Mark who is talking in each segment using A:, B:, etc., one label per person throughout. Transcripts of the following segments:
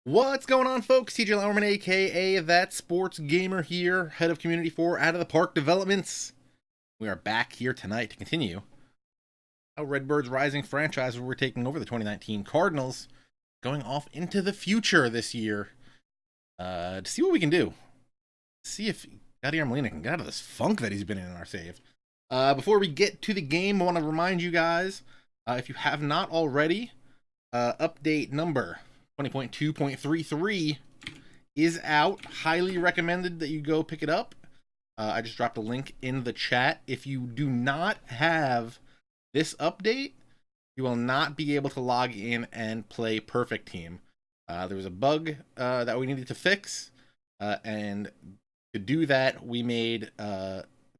A: What's going on, folks? TJ Lauerman, aka That Sports Gamer here, head of community for Out of the Park Developments. We are back here tonight to continue our Redbirds Rising franchise, where we're taking over the 2019 Cardinals, going off into the future this year to see what we can do. See if Yadier Molina can get out of this funk that he's been in our save. Before we get to the game, I want to remind you guys, if you have not already, update number 20.2.33 is out. Highly recommended that you go pick it up. I just dropped a link in the chat. If you do not have this update, you will not be able to log in and play Perfect Team. There was a bug that we needed to fix, and to do that, we made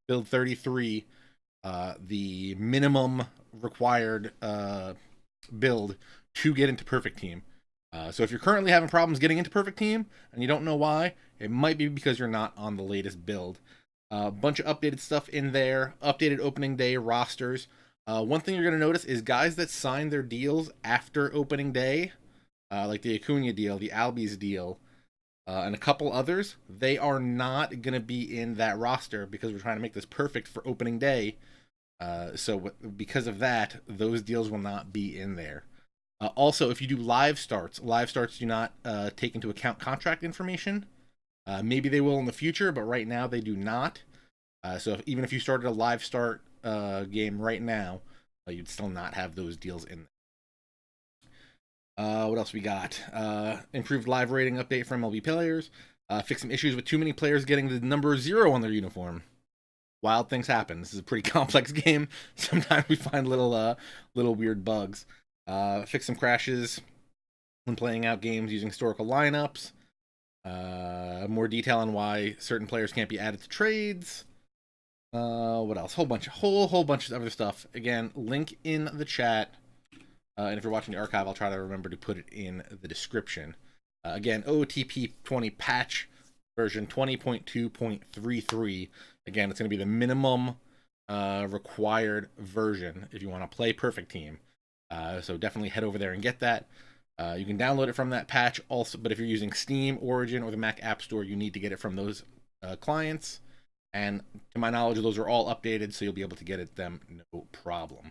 A: build 33 the minimum required build to get into Perfect Team. So if you're currently having problems getting into Perfect Team and you don't know why, it might be because you're not on the latest build. A bunch of updated stuff in there, updated opening day rosters. One thing you're going to notice is guys that signed their deals after opening day, like the Acuna deal, the Albies deal, and a couple others, they are not going to be in that roster because we're trying to make this perfect for opening day. So because of that, those deals will not be in there. Also, if you do live starts do not take into account contract information. Maybe they will in the future, but right now they do not. So even if you started a live start game right now, you'd still not have those deals in there. What else we got? Improved live rating update for MLB players. Fix some issues with too many players getting the number 0 on their uniform. Wild things happen. This is a pretty complex game. Sometimes we find little weird bugs. Fix some crashes when playing out games using historical lineups. More detail on why certain players can't be added to trades. What else? Whole bunch of other stuff. Again, link in the chat. And if you're watching the archive, I'll try to remember to put it in the description. Again, OOTP 20 patch version 20.2.33. Again, it's going to be the minimum required version if you want to play Perfect Team. So definitely head over there and get that. You can download it from that patch also, but if you're using Steam, Origin, or the Mac App Store, you need to get it from those clients. And to my knowledge, those are all updated, so you'll be able to get them no problem.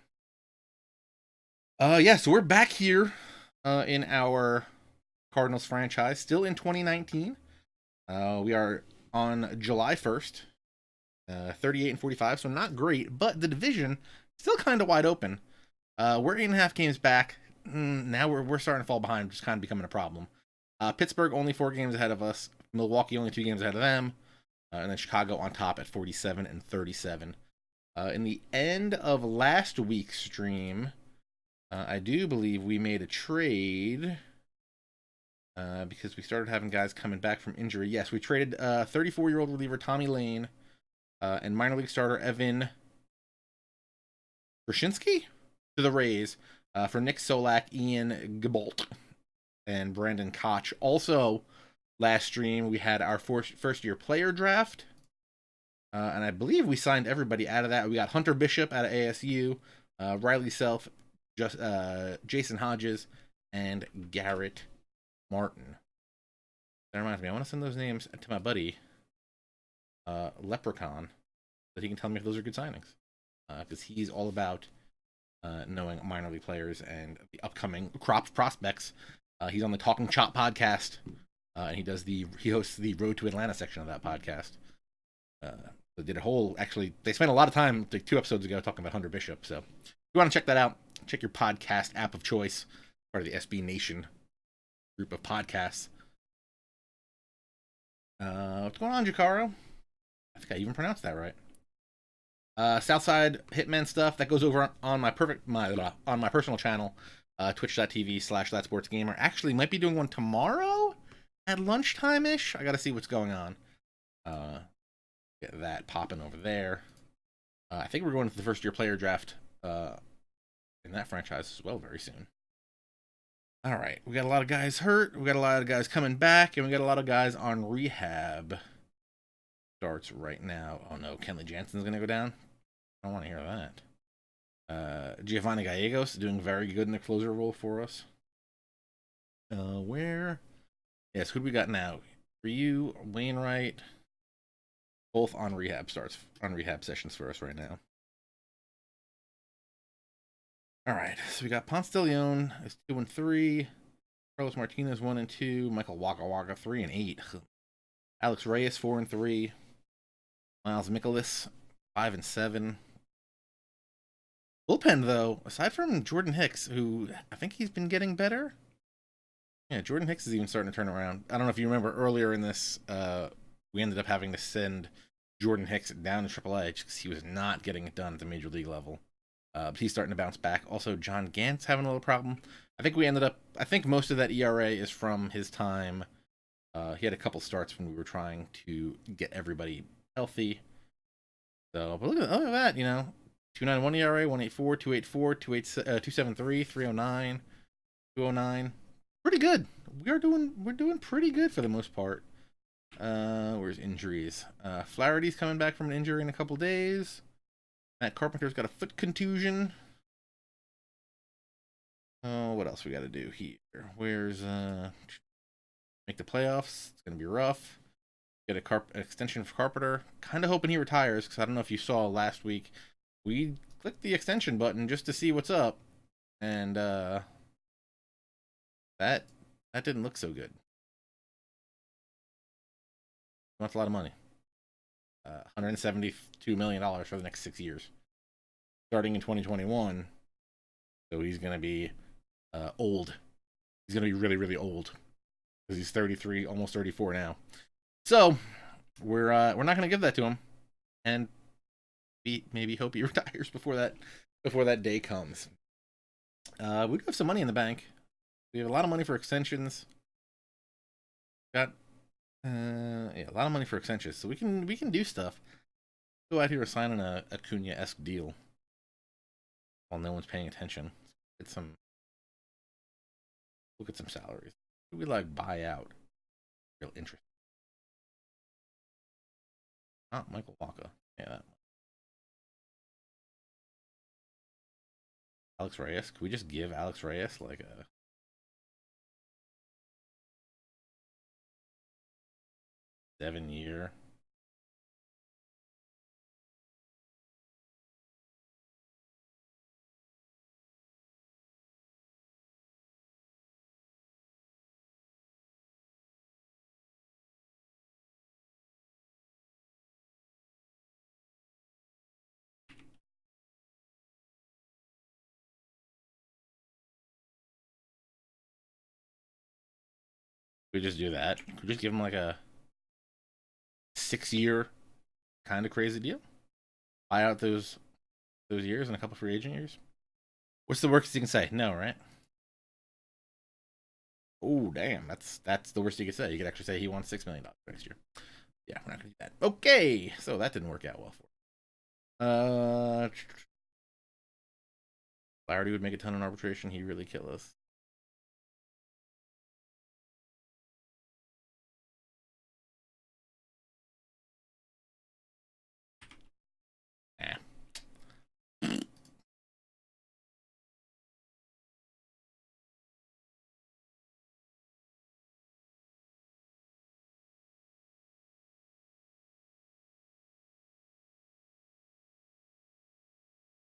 A: Yeah, so we're back here in our Cardinals franchise, still in 2019. We are on July 1st, 38-45, so not great, but the division still kind of wide open. We're 8.5 games back. Now we're starting to fall behind, which is kind of becoming a problem. Pittsburgh only 4 games ahead of us. Milwaukee only 2 games ahead of them. And then Chicago on top at 47-37. In the end of last week's stream, I do believe we made a trade because we started having guys coming back from injury. Yes, we traded 34-year-old reliever Tommy Lane and minor league starter Evan Brzezinski to the Rays for Nick Solak, Ian Gabolt, and Brandon Koch. Also, last stream, we had our first-year player draft, and I believe we signed everybody out of that. We got Hunter Bishop out of ASU, Riley Self, Jason Hodges, and Garrett Martin. That reminds me, I want to send those names to my buddy, Leprechaun, so that he can tell me if those are good signings, because he's all about knowing minor league players and the upcoming crop prospects. He's on the Talking Chop podcast, and he hosts the Road to Atlanta section of that podcast. They did they spent a lot of time, like 2 episodes ago, talking about Hunter Bishop. So if you want to check that out, check your podcast app of choice, part of the SB Nation group of podcasts. What's going on, Jacaro? I think I even pronounced that right. Southside Hitman stuff that goes over on my personal channel, twitch.tv/thatsportsgamer. Actually, might be doing one tomorrow at lunchtime-ish. I gotta see what's going on. Get that popping over there. I think we're going to the first-year player draft in that franchise as well very soon. All right, we got a lot of guys hurt. We got a lot of guys coming back, and we got a lot of guys on rehab. Starts right now. Oh no, Kenley Jansen's gonna go down. I don't want to hear that. Giovanni Gallegos doing very good in the closer role for us. Where Yes, who do we got now? Ryu, Wainwright, both on rehab sessions for us right now. All right, so we got Ponce de Leon is 2-3, Carlos Martinez 1-2, Michael Waka Waka 3-8, Alex Reyes 4-3, Miles Mikolas 5-7. Bullpen though, aside from Jordan Hicks, who I think he's been getting better. Yeah, Jordan Hicks is even starting to turn around. I don't know if you remember earlier in this, we ended up having to send Jordan Hicks down to AAA because he was not getting it done at the major league level. But he's starting to bounce back. Also, John Gant's having a little problem. I think most of that ERA is from his time. He had a couple starts when we were trying to get everybody healthy. So, but look at that, 2.91 ERA, 1.84, 2.84, 2.73, 3.09, 2.09. Pretty good. We're doing pretty good for the most part. Where's injuries? Flaherty's coming back from an injury in a couple days. Matt Carpenter's got a foot contusion. Oh, what else we got to do here? Where's make the playoffs? It's gonna be rough. Get an extension for Carpenter. Kind of hoping he retires because I don't know if you saw last week. We clicked the extension button just to see what's up, and that didn't look so good. That's a lot of money. $172 million for the next 6 years, starting in 2021. So he's gonna be old. He's gonna be really, really old because he's 33, almost 34 now. So we're not gonna give that to him, and maybe hope he retires before that day comes. We do have some money in the bank. We have a lot of money for extensions. Got yeah, a lot of money for extensions, so we can do stuff. Go out here and sign a Acuna-esque deal while no one's paying attention. Look at some salaries. Who we like buy out? Real interesting. Not Michael Waka. Yeah, that. Alex Reyes. Could we just give Alex Reyes like a 7-year? Could we just do that? Could we just give him like a 6-year kind of crazy deal? Buy out those years and a couple free agent years? What's the worst you can say? No, right? Oh, damn. That's the worst you could say. You could actually say he wants $6 million next year. Yeah, we're not gonna do that. Okay, so that didn't work out well for him. Flaherty would make a ton in arbitration. He'd really kill us.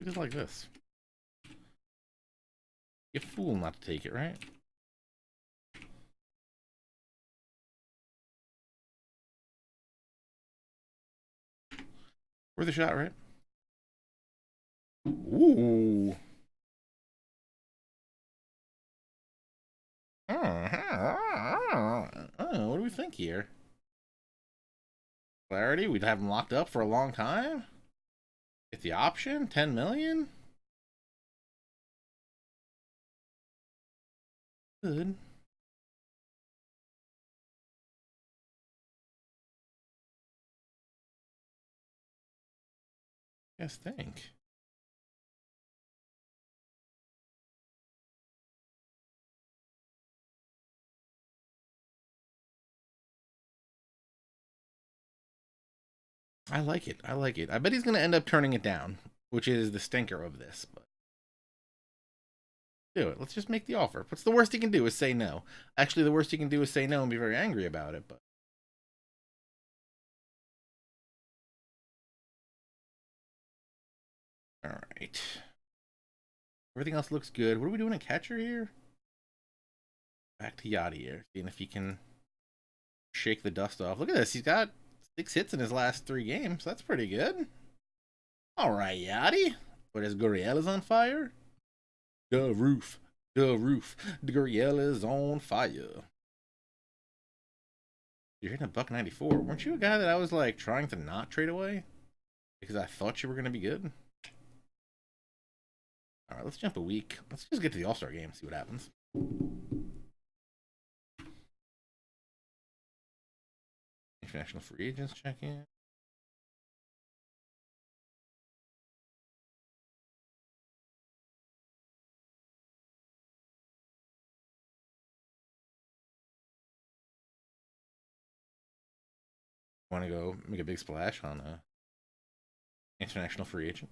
A: Just like this. You fool not to take it, right? Worth a shot, right? Ooh. What do we think here? Clarity, we'd have him locked up for a long time. Get the option, 10 million. Good. Yes, think. I like it. I like it. I bet he's gonna end up turning it down, which is the stinker of this. But Do it. Let's just make the offer. What's the worst he can do is say no. Actually, the worst he can do is say no and be very angry about it, but... Alright. Everything else looks good. What are we doing in catcher here? Back to Yachty here. Seeing if he can shake the dust off. Look at this. He's got 6 hits in his last 3 games. That's pretty good. Alright, Yachty. But his Gurriel is on fire? The roof. The roof. The Gurriel is on fire. You're hitting a $1.94. Weren't you a guy that I was like trying to not trade away? Because I thought you were going to be good? Alright, let's jump a week. Let's just get to the All-Star game and see what happens. International free agents check in. Want to go make a big splash on a international free agent?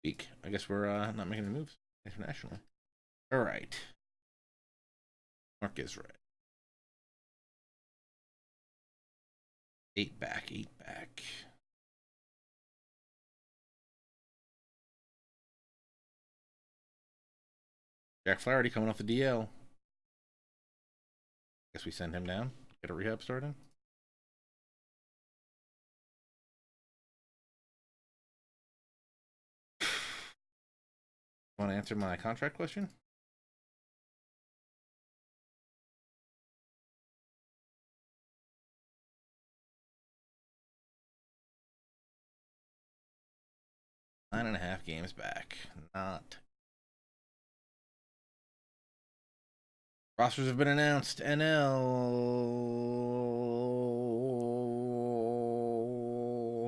A: Week. I guess we're not making any moves internationally. All right. Mark is right. 8 back, 8 back. Jack Flaherty coming off the DL. Guess we send him down. Get a rehab started. Want to answer my contract question? Nine and a half games back. Not. Rosters have been announced. NL.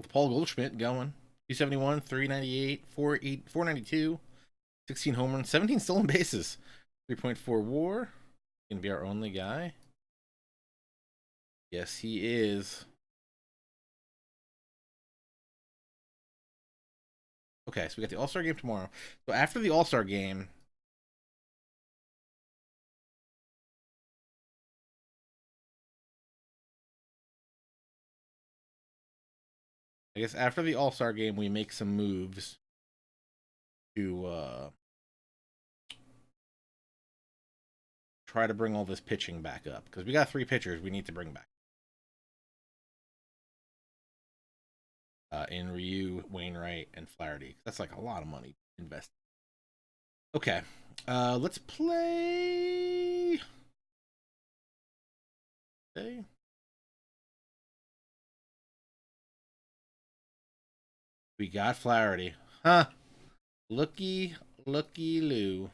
A: Paul Goldschmidt going. 271, 398, 492, 16 home runs, 17 stolen bases, 3.4 WAR. Gonna be our only guy. Yes, he is. Okay, so we got the All-Star game tomorrow. So after the All-Star game, I guess after the All-Star game, we make some moves to try to bring all this pitching back up. Because we got 3 pitchers we need to bring back. In Ryu, Wainwright, and Flaherty. That's like a lot of money invested. Okay. Let's play... Okay. We got Flaherty. Huh. Looky Lou.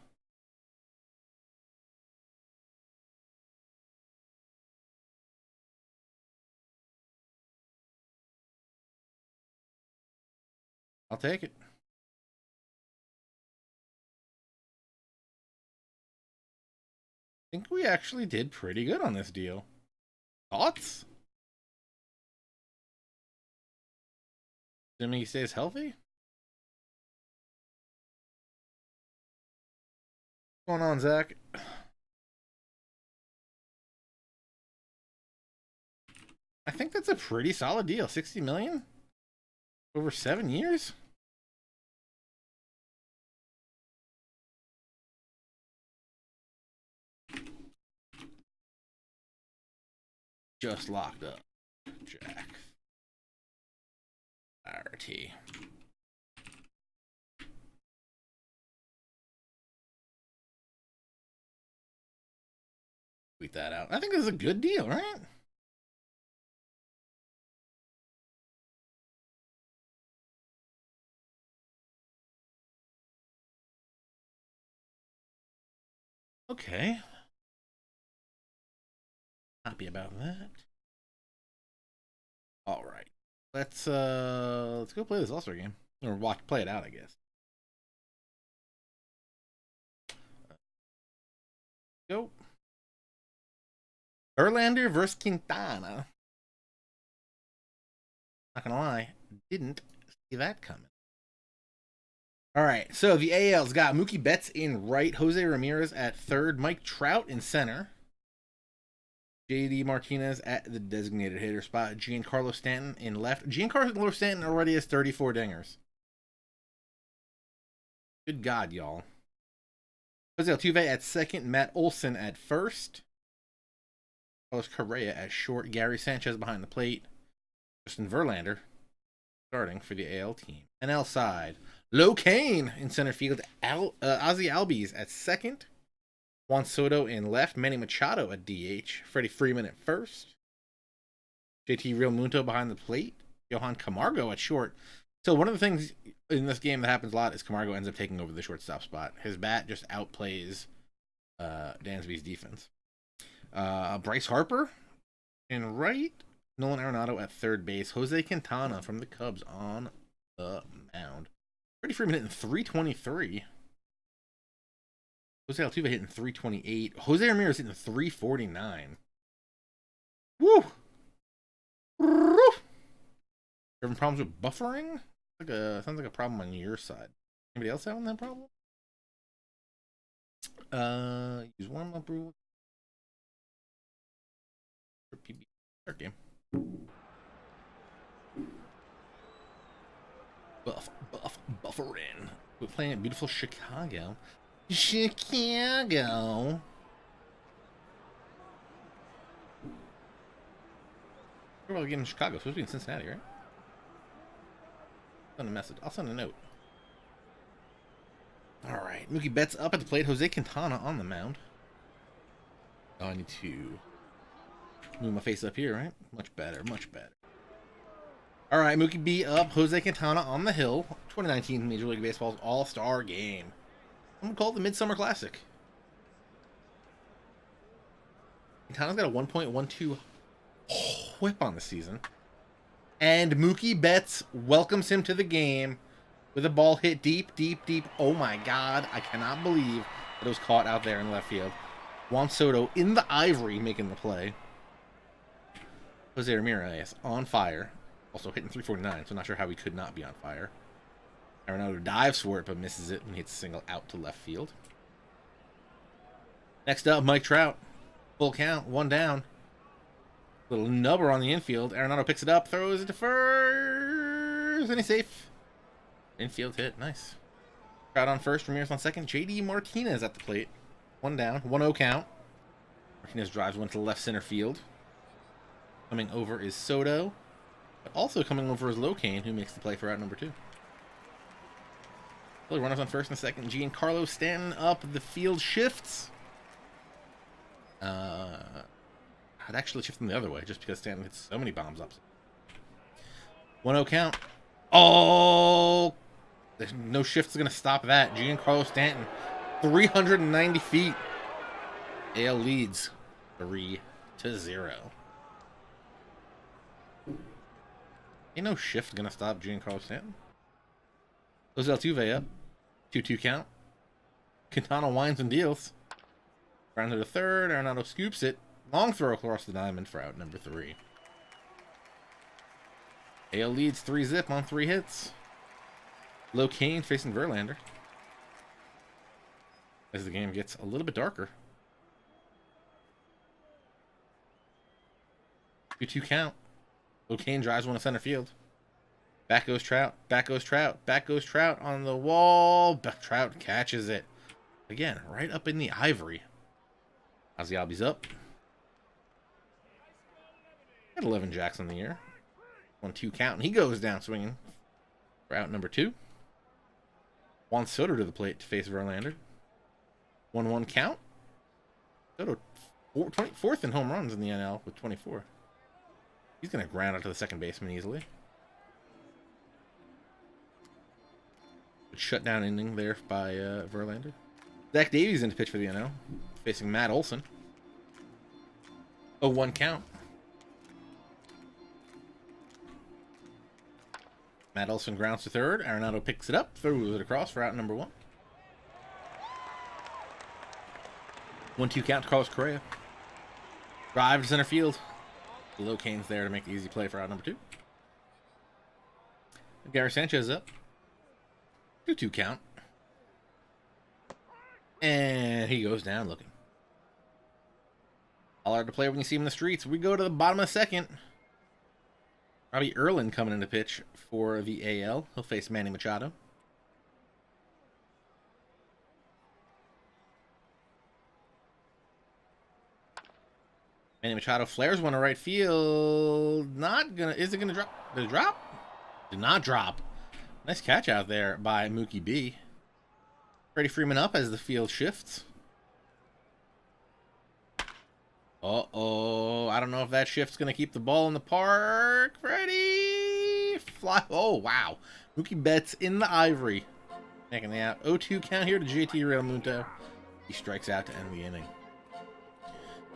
A: I'll take it. I think we actually did pretty good on this deal. Thoughts? Assuming he stays healthy? What's going on, Zach? I think that's a pretty solid deal. 60 million? Over 7 years? Just locked up. Jack. RT. Tweet that out. I think this is a good deal, right? Okay. Happy about that. All right. Let's go play this All-Star game. Or play it out, I guess. Go. Verlander versus Quintana. Not gonna lie, didn't see that coming. All right, so the AL's got Mookie Betts in right, Jose Ramirez at third, Mike Trout in center, JD Martinez at the designated hitter spot, Giancarlo Stanton in left. Giancarlo Stanton already has 34 dingers. Good God, y'all. Jose Altuve at second, Matt Olson at first, Carlos Correa at short, Gary Sanchez behind the plate, Justin Verlander starting for the AL team. NL side, Lo Cain in center field, Ozzie Albies at second, Juan Soto in left, Manny Machado at DH, Freddie Freeman at first, JT Realmuto behind the plate, Johan Camargo at short. So one of the things in this game that happens a lot is Camargo ends up taking over the shortstop spot. His bat just outplays Dansby's defense. Bryce Harper in right, Nolan Arenado at third base, Jose Quintana from the Cubs on the mound. Freddie Freeman hitting 323. Jose Altuve hitting 328. Jose Ramirez hitting 349. Woo! Having problems with buffering? Sounds like a problem on your side. Anybody else having that problem? Use warm up rule. PB start game. Buffering. We're playing at beautiful Chicago. Chicago. We're all getting in Chicago. Supposed to be in Cincinnati, right? Send a message. I'll send a note. All right. Mookie Betts up at the plate. Jose Quintana on the mound. Oh, I need to move my face up here, right? Much better. Much better. All right. Mookie B up. Jose Quintana on the hill. 2019 Major League Baseball's All-Star Game. I'm going to call it the Midsummer Classic. Quintana's got a 1.12 whip on the season. And Mookie Betts welcomes him to the game with a ball hit deep, deep, deep. Oh my God. I cannot believe that it was caught out there in left field. Juan Soto in the ivory making the play. Jose Ramirez on fire. Also hitting 349, so not sure how he could not be on fire. Arenado dives for it, but misses it and hits a single out to left field. Next up, Mike Trout. Full count, one down. Little nubber on the infield. Arenado picks it up, throws it to first, and he's safe. Infield hit, nice. Trout on first, Ramirez on second. JD Martinez at the plate. One down, 1-0 count. Martinez drives one to left center field. Coming over is Soto, but also coming over is Lo Cain, who makes the play for out number 2. Runners on first and second. Giancarlo Stanton up. The field shifts. I'd actually shift them the other way just because Stanton hits so many bombs up. 1-0 count. Oh! There's no shift's going to stop that. Giancarlo Stanton, 390 feet. AL leads 3-0. Ain't no shift going to stop Giancarlo Stanton. Jose Altuve up. 2-2 count. Quintana winds and deals. Grounded to third. Arenado scoops it. Long throw across the diamond for out number 3. AL leads 3-0 on 3 hits. Lo Cain facing Verlander. As the game gets a little bit darker. 2-2 count. Lo Cain drives one to center field. Back goes Trout. Back goes Trout. Back goes Trout on the wall. Trout catches it. Again, right up in the ivory. Ozzie Albies up. Got 11 jacks on the year. 1-2 count, and he goes down swinging for out number 2. Juan Soto to the plate to face Verlander. 1-1 count. Soto 4th in home runs in the NL with 24. He's going to ground out to the second baseman easily. Shutdown inning there by Verlander. Zach Davies in to pitch for the NL. Facing Matt Olson. 0-1 count. Matt Olson grounds to third. Arenado picks it up, throws it across for out number 1. 1-2 count to Carlos Correa. Drive to center field. Low Cane's there to make the easy play for out number 2. Gary Sanchez up. 2-2 count. And he goes down looking. All hard to play when you see him in the streets. We go to the bottom of the second. Robbie Erlin coming in to pitch for the AL. He'll face Manny Machado. Manny Machado flares one to right field. Not gonna. Is it gonna drop? Did it drop? Did not drop. Nice catch out there by Mookie B. Freddie Freeman up as the field shifts. Uh-oh. I don't know if that shift's going to keep the ball in the park. Freddie! Fly. Oh, wow. Mookie Betts in the ivory. Making the out. 0-2 count here to JT Realmuto. He strikes out to end the inning.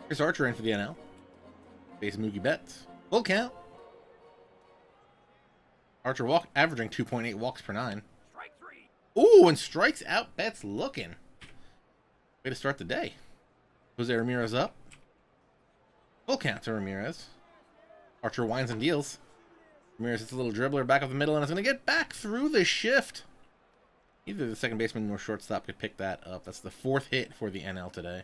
A: Chris Archer in for the NL. Face Mookie Betts. Full count. Archer averaging 2.8 walks per 9. Ooh, and strikes out Betts looking. Way to start the day. Jose Ramirez up. Full count to Ramirez. Archer winds and deals. Ramirez hits a little dribbler back up the middle and is going to get back through the shift. Either the second baseman or shortstop could pick that up. That's the 4th hit for the NL today.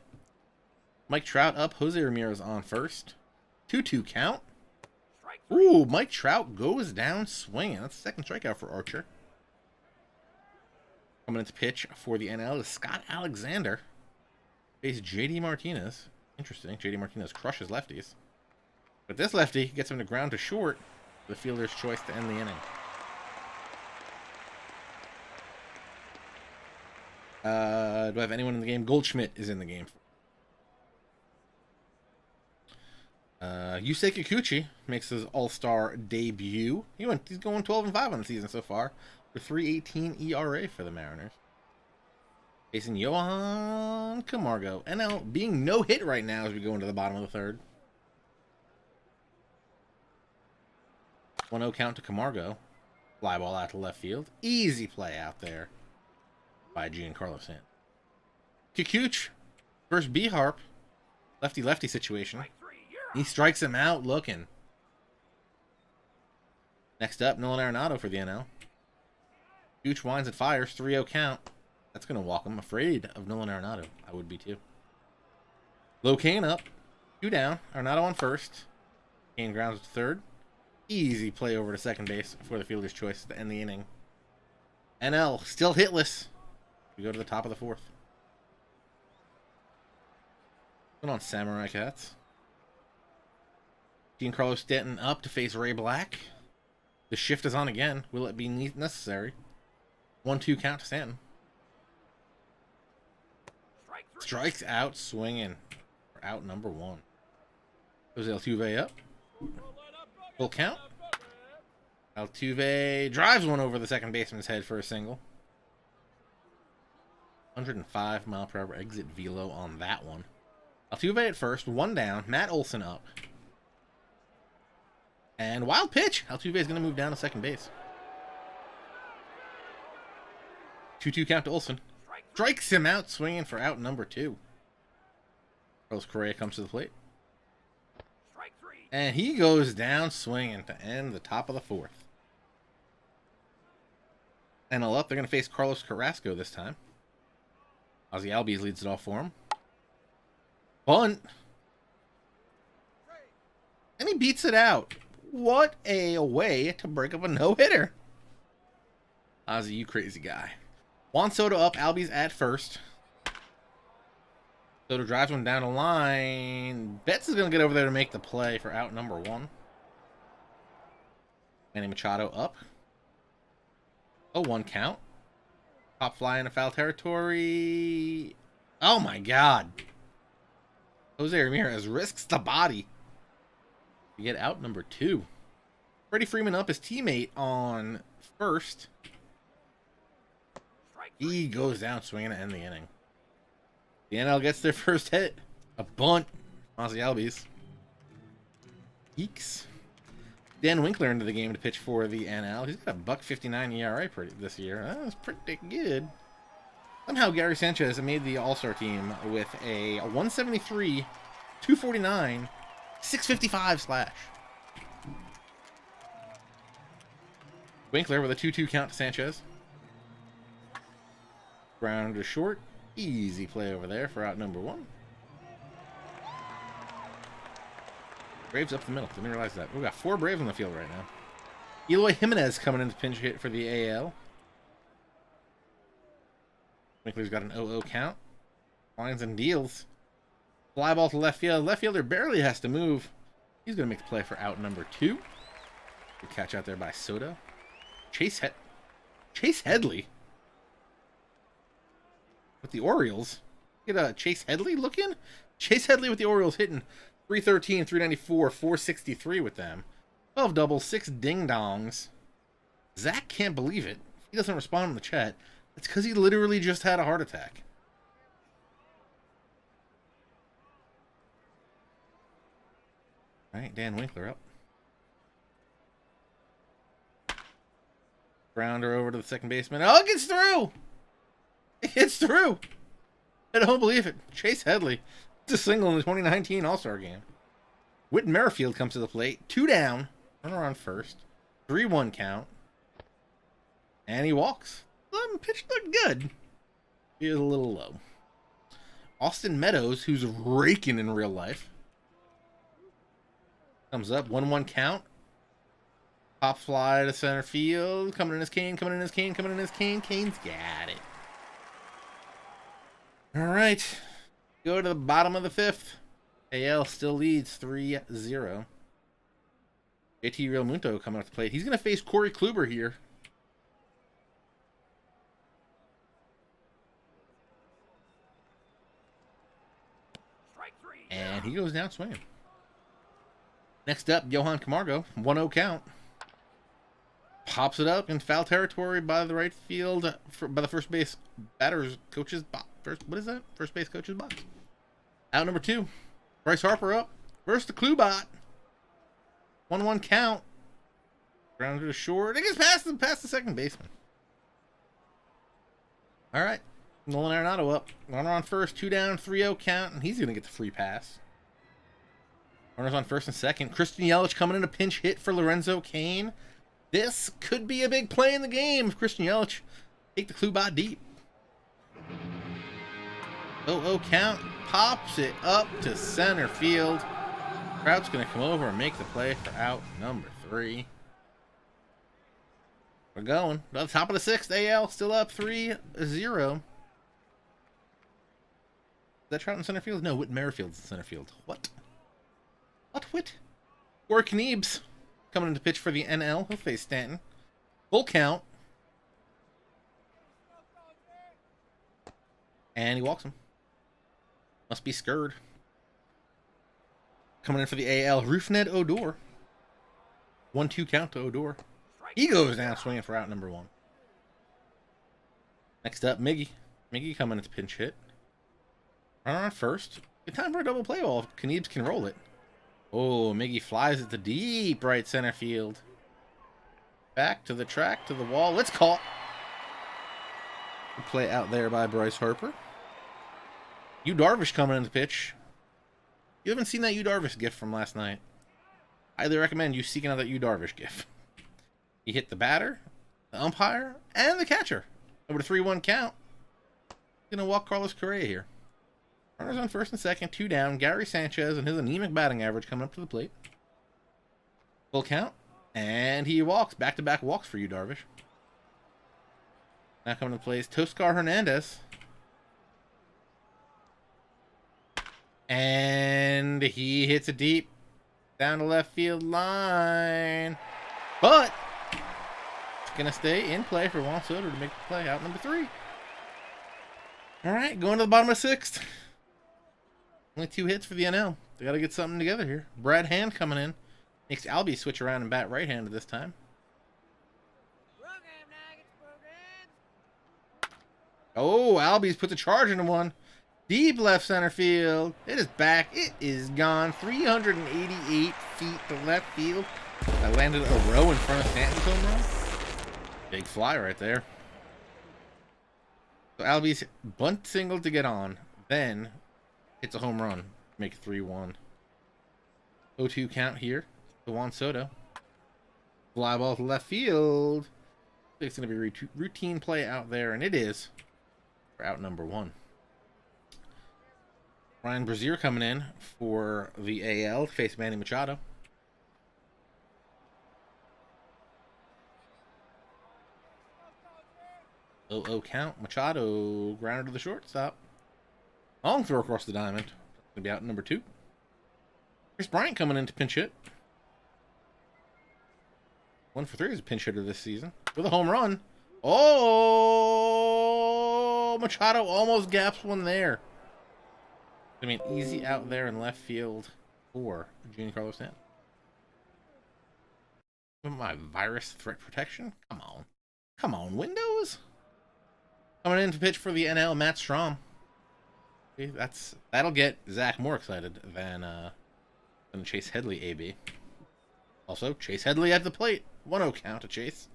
A: Mike Trout up. Jose Ramirez on first. 2-2 count. Ooh, Mike Trout goes down swinging. That's the second strikeout for Archer. Coming into pitch for the NL is Scott Alexander. Face JD Martinez. Interesting. JD Martinez crushes lefties. But this lefty gets him to ground to short. The fielder's choice to end the inning. Do I have anyone in the game? Goldschmidt is in the game. Yusei Kikuchi makes his all-star debut. He's going 12-5 on the season so far. With 3.18 ERA for the Mariners. Facing Johan Camargo. NL being no hit right now as we go into the bottom of the third. 1-0 count to Camargo. Fly ball out to left field. Easy play out there by Giancarlo Stanton. Kikuchi. First B-harp. Lefty-lefty situation. He strikes him out looking. Next up, Nolan Arenado for the NL. Gooch winds and fires. 3-0 count. That's going to walk him. Afraid of Nolan Arenado. I would be too. Low Kane up. 2 down. Arenado on first. Kane grounds to third. Easy play over to second base for the fielder's choice to end the inning. NL still hitless. We go to the top of the 4th. Going on Samurai Cats. Giancarlo Stanton up to face Ray Black. The shift is on again. Will it be necessary? 1-2 count to Stanton. Strikes out swinging. For out number 1. Jose Altuve up. Full count. Altuve drives one over the second baseman's head for a single. 105 mile per hour exit velo on that one. Altuve at first. 1 down. Matt Olson up. And wild pitch. Altuve is going to move down to second base. 2-2 count to Olson. Strikes him out swinging for out number 2. Carlos Correa comes to the plate. And he goes down swinging to end the top of the 4th. NL up. They're going to face Carlos Carrasco this time. Ozzy Albies leads it off for him. Bunt. And he beats it out. What a way to break up a no-hitter. Ozzy, you crazy guy. Juan Soto up. Albies at first. Soto drives one down the line. Betts is going to get over there to make the play for out number 1. Manny Machado up. 0-1 count. Pop fly into foul territory. Oh my God. Jose Ramirez risks the body. We get out number 2. Freddie Freeman up, his teammate on first. He goes down swinging to end the inning. The NL gets their first hit. A bunt. Ozzy Albies. Eeks. Dan Winkler into the game to pitch for the NL. He's got a .59 ERA this year. That was pretty good. Somehow Gary Sanchez made the All-Star team with a 173, 249, 655 slash. Winkler with a 2-2 count to Sanchez. Ground to short. Easy play over there for out number 1. Braves up the middle. Didn't realize that. We've got 4 Braves on the field right now. Eloy Jimenez coming in to pinch hit for the AL. Winkler's got an 0-0 count. Lines and deals. Fly ball to left field. Left fielder barely has to move. He's going to make the play for out number 2. Good catch out there by Soto. Chase Headley. With the Orioles. Get a Chase Headley looking? Chase Headley with the Orioles hitting 313, 394, 463 with them. 12 doubles, 6 ding-dongs. Zach can't believe it. He doesn't respond in the chat. It's because he literally just had a heart attack. All right, Dan Winkler up. Grounder over to the second baseman. Oh, it gets through! It gets through! I don't believe it. Chase Headley. It's a single in the 2019 All-Star game. Whit Merrifield comes to the plate. 2 down. Runner on first. 3-1 count. And he walks. Pitch looked good. He is a little low. Austin Meadows, who's raking in real life. Comes up. 1-1 count. Pop fly to center field. Coming in his cane. Coming in his cane. Coming in his cane. Kane's got it. All right. Go to the bottom of the 5th. AL still leads 3-0. JT Realmuto coming up to the plate. He's going to face Corey Kluber here. And he goes down swinging. Next up, Johan Camargo. 1-0 count. Pops it up in foul territory by the right field, by the first base batter's coach's box. What is that? First base coach's box. Out number 2. Bryce Harper up. First to Klubot. 1-1 count. Grounded to short. It gets past the second baseman. All right. Nolan Arenado up. Runner on first. 2 down. 3-0 count. And he's going to get the free pass. Runners on first and second. Christian Yelich coming in a pinch hit for Lorenzo Cain. This could be a big play in the game if Christian Yelich take the Klubot deep. 0-0 count. Pops it up to center field. Trout's going to come over and make the play for out number 3. We're going. To the top of the 6th. AL still up 3-0. Is that Trout in center field? No, Whit Merrifield's in center field. What? What, Whit? Or Kniebs coming in to pitch for the NL. He'll face Stanton. Full count. And he walks him. Must be scared. Coming in for the AL, Rougned Odor. 1-2 count to Odor. He goes down swinging for out number 1. Next up, Miggy. Miggy coming in to pinch hit. Runner on first. Good time for a double play ball if Kniebs can roll it. Oh, Miggy flies it to deep right center field. Back to the track, to the wall. It's caught. Good play out there by Bryce Harper. Yu Darvish coming in the pitch. You haven't seen that Yu Darvish gif from last night. I highly recommend you seeking out that Yu Darvish gif. He hit the batter, the umpire, and the catcher. Over to 3-1 count. Gonna walk Carlos Correa here. Runners on first and second, 2 down. Gary Sanchez and his anemic batting average coming up to the plate. Full count. And he walks. Back-to-back walks for Yu Darvish. Now coming to the play is Toscar Hernandez. And he hits it deep down the left field line. But it's going to stay in play for Juan Soto to make the play out number 3. All right, going to the bottom of the 6th. Only 2 hits for the NL. They got to get something together here. Brad Hand coming in. Makes Albie switch around and bat right-handed this time. Oh, Albie's put the charge into one. Deep left center field. It is back. It is gone. 388 feet to left field. I landed a row in front of Stanton's home run. Big fly right there. So Albies bunt single to get on. Then hits a home run. Make it 3-1. 0-2 count here to Juan Soto. Fly ball to left field. It's going to be a routine play out there, and it is for out number 1. Ryan Brazier coming in for the AL to face Manny Machado. 0-0 count. Machado grounded to the shortstop. Long throw across the diamond. Going to be out number 2. Chris Bryant coming in to pinch hit. 1 for 3 is a pinch hitter this season with a home run. Oh, Machado almost gaps one there. I mean, easy out there in left field for Junior Carlos Stanton. My virus threat protection? Come on. Come on, Windows. Coming in to pitch for the NL, Matt Strom. See, that'll get Zach more excited than Chase Headley AB. Also, Chase Headley at the plate. 1-0 count to Chase.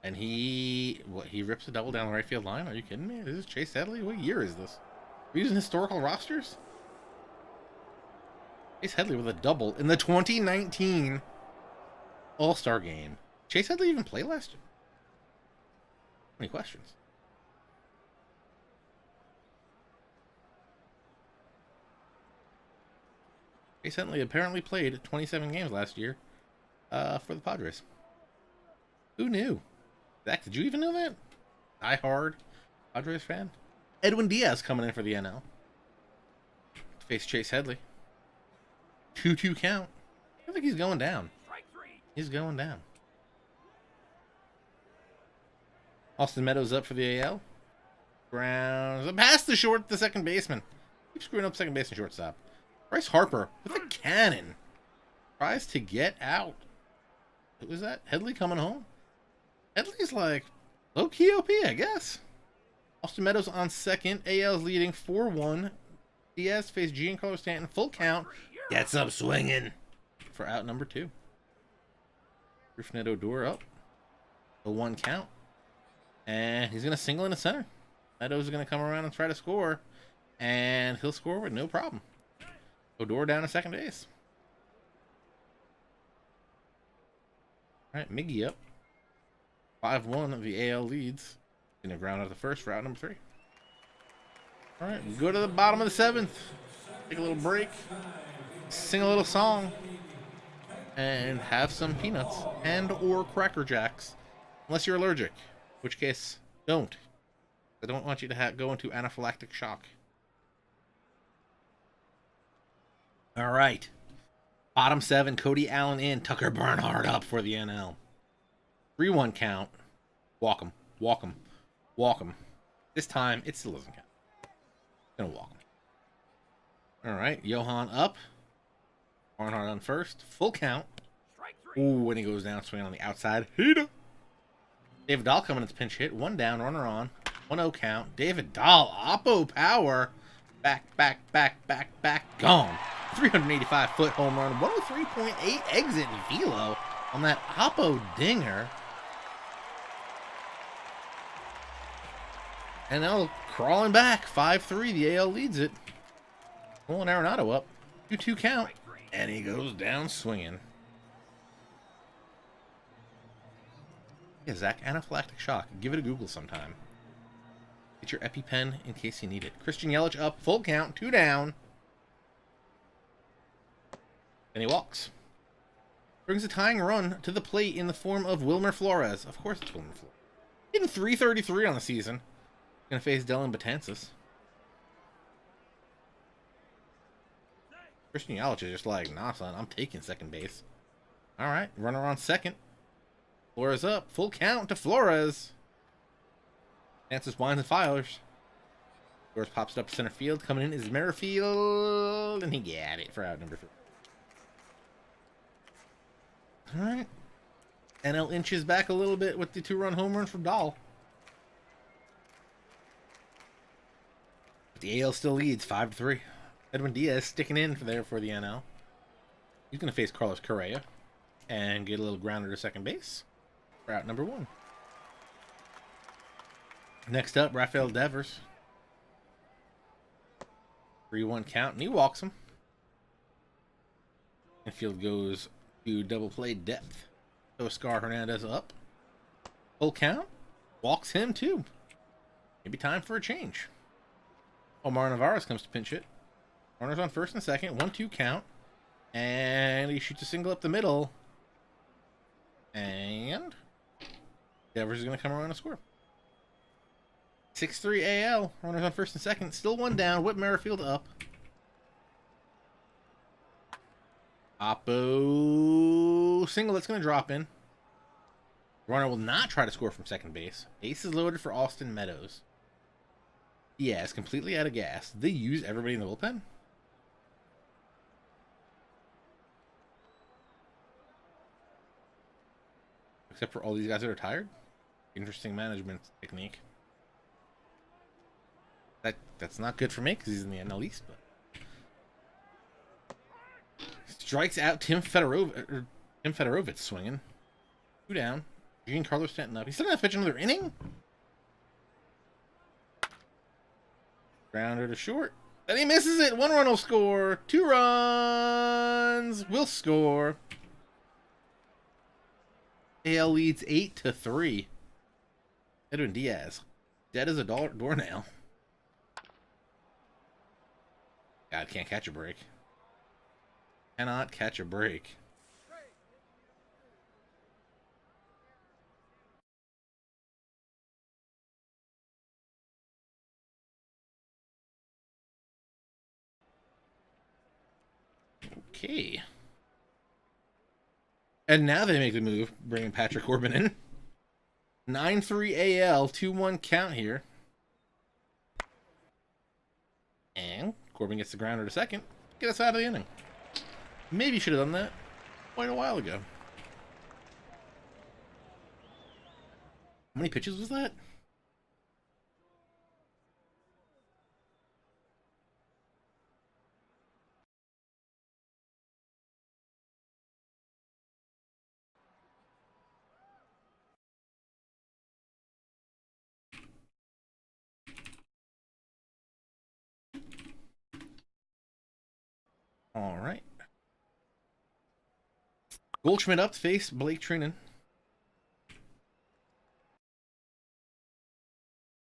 A: And he rips a double down the right field line? Are you kidding me? This is Chase Headley? What year is this? Are we using historical rosters? Chase Headley with a double in the 2019 All-Star game. Chase Headley even play last year? Any questions? Chase Headley apparently played 27 games last year for the Padres. Who knew? Zach, did you even know that? Die hard Padres fan? Edwin Diaz coming in for the NL. To face Chase Headley. 2-2 count. I think he's going down. He's going down. Austin Meadows up for the AL. Grounds past the second baseman. Keep screwing up second base and shortstop. Bryce Harper with a cannon. Tries to get out. Who was that? Headley coming home? Headley's like low-key OP, I guess. Austin Meadows on second. AL's leading 4-1. Diaz faced Giancarlo Stanton. Full count. Gets up swinging for out number 2. Griffin Odor up. The 1 count. And he's going to single in the center. Meadows is going to come around and try to score. And he'll score with no problem. Odor down to second base. All right, Miggy up. 5-1 of the AL leads. Gonna ground out the first for out number 3. All right, we go to the bottom of the 7th. Take a little break. Sing a little song. And have some peanuts and or Cracker Jacks. Unless you're allergic. In which case, don't. I don't want you to go into anaphylactic shock. All right. Bottom 7, Cody Allen in. Tucker Barnhart up for the NL. 3-1 count. Walk him. Walk him. Walk him. This time, it still doesn't count. Gonna walk him. All right. Johan up. Barnhart on first. Full count. Ooh, and he goes down swinging on the outside. Heater. David Dahl coming into pinch hit. 1 down, runner on. 1-0 count. David Dahl. Oppo power. Back. Gone. 385-foot home run. 103.8 exit velo on that Oppo dinger. And now crawling back. 5-3. The AL leads it. Nolan Arenado up. 2-2 count. And he goes down swinging. Yeah, Zach, anaphylactic shock. Give it a Google sometime. Get your EpiPen in case you need it. Christian Yelich up. Full count. 2 down. And he walks. Brings a tying run to the plate in the form of Wilmer Flores. Of course it's Wilmer Flores. Hitting .333 on the season. Gonna face Dylan Betances. Christian Yelich is just like, nah, son, I'm taking second base. All right, runner on second. Flores up. Full count to Flores. Betances winds and fires. Flores pops it up to center field. Coming in is Merrifield. And he got it for out number 3. All right. NL inches back a little bit with the 2-run home run from Dahl. The AL still leads 5-3. Edwin Diaz sticking in for the NL. He's going to face Carlos Correa and get a little grounder to second base. Route number 1. Next up, Rafael Devers. 3-1 count, and he walks him. Infield goes to double play depth. Oscar Hernandez up. Full count. Walks him too. Maybe time for a change. Omar Narvaez comes to pinch hit. Runners on first and second. 1-2 count. And he shoots a single up the middle. And Devers is going to come around and score. 6-3 AL. Runners on first and second. Still one down. Whit Merrifield up. Oppo single that's going to drop in. Runner will not try to score from second base. Base is loaded for Austin Meadows. Yes, completely out of gas. Did they use everybody in the bullpen? Except for all these guys that are tired? Interesting management technique. That's not good for me because he's in the NL East. But strikes out Tim Fedorovich swinging. 2 down. Giancarlo Stanton up. He's still going to pitch another inning? Grounder to short. And he misses it. 1 run will score. 2 runs will score. AL leads 8-3. Edwin Diaz. Dead as a doornail. God, can't catch a break. Cannot catch a break. Okay. And now they make the move, bringing Patrick Corbin in. 9-3 AL, 2-1 count here. And Corbin gets the grounder to second. Get us out of the inning. Maybe should have done that quite a while ago. How many pitches was that? All right. Goldschmidt up to face Blake Trinan.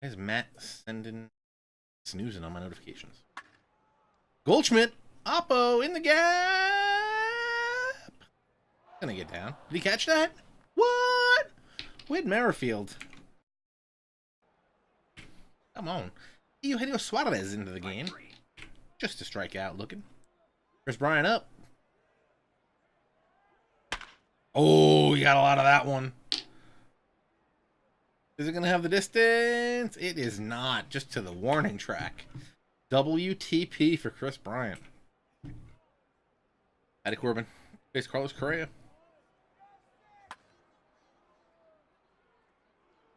A: Why is Matt sending snoozing on my notifications? Goldschmidt, Oppo in the gap. Gonna get down. Did he catch that? What? Whit Merrifield. Come on. Eugenio Suarez into the game. Just to strike out looking. Chris Bryant up. Oh, you got a lot of that one. Is it going to have the distance? It is not. Just to the warning track. WTP for Chris Bryant. Patty Corbin. Face Carlos Correa.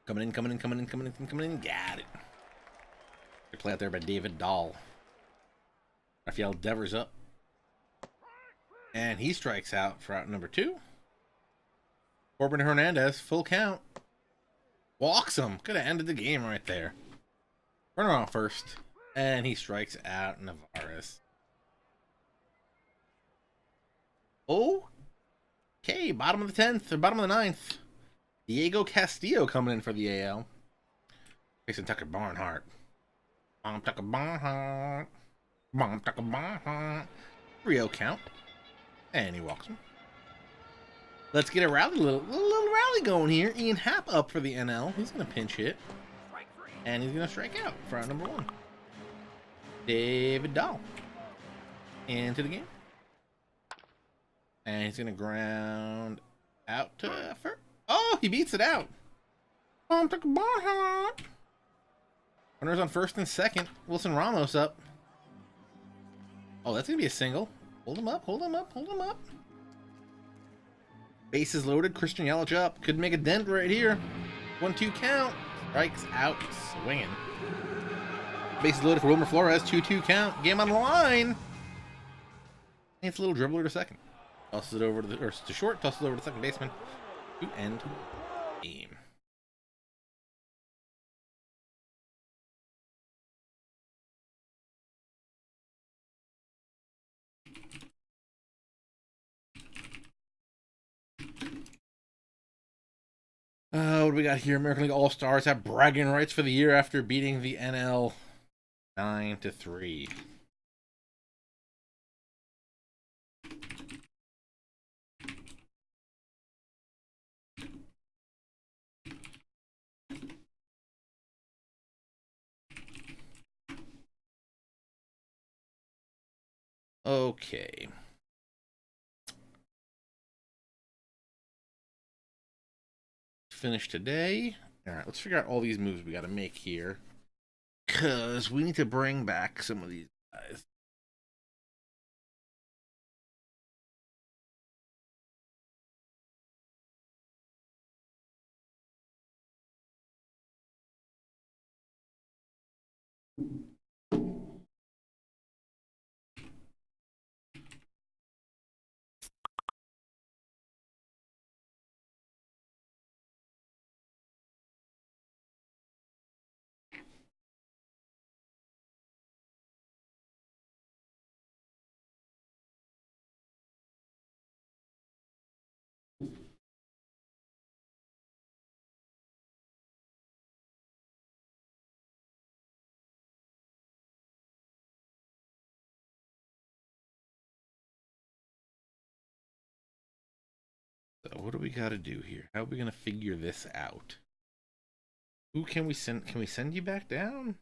A: Coming in. Got it. Good play out there by David Dahl. Rafael Devers up. And he strikes out for out number 2. Corbin Hernandez, full count. Walks him. Could have ended the game right there. Runner on first. And he strikes out Narvaez. Okay, bottom of the 10th, or bottom of the 9th. Diego Castillo coming in for the AL. Facing Tucker Barnhart. Tucker Barnhart. 3-0 count. And he walks him. Let's get a rally, little rally going here. Ian Happ up for the NL. He's going to pinch hit. And he's going to strike out for out number 1. David Dahl into the game. And he's going to ground out to first. Oh, he beats it out. Runners on first and second. Wilson Ramos up. Oh, that's going to be a single. Hold him up. Bases loaded. Christian Yelich up. Could make a dent right here. 1-2 count. Strikes out swinging. Bases loaded for Wilmer Flores. 2-2 count. Game on the line. It's a little dribbler to second. Tosses it over to short. Tosses it over to second baseman. To end game. What do we got here? American League All-Stars have bragging rights for the year after beating the NL 9-3. Okay. Finish today. All right, let's figure out all these moves we got to make here, because we need to bring back some of these guys. So what do we got to do here? How are we going to figure this out? Who can we send? Can we send you back down?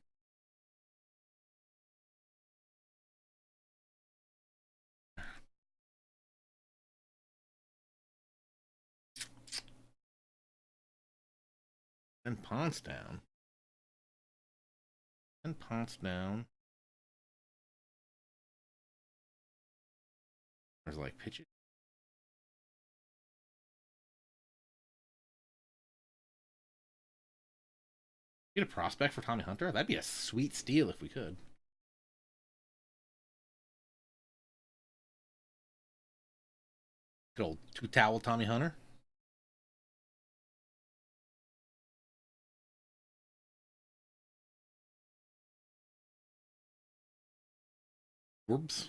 A: Send Ponce down. Send Ponce down. There's like pitches. Get a prospect for Tommy Hunter? That'd be a sweet steal if we could. Good old two-towel Tommy Hunter. Whoops.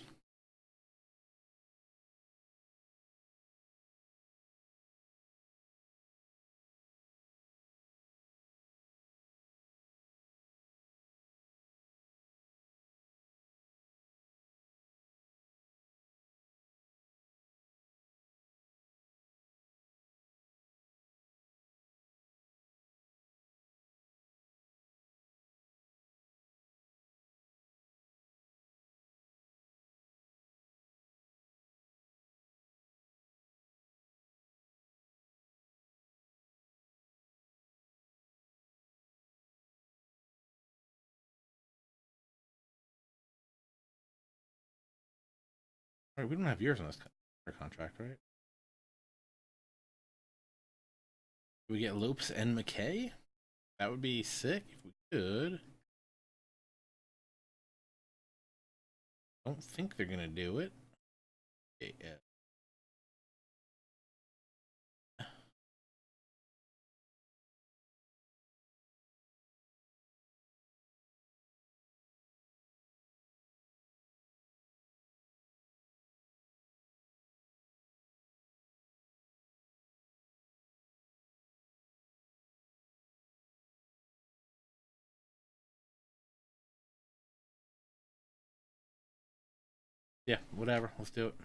A: All right, we don't have years on this contract, right? Do we get Lopes and McKay? That would be sick if we could. Don't think they're gonna do it. Yeah. Yeah, whatever. Let's do it.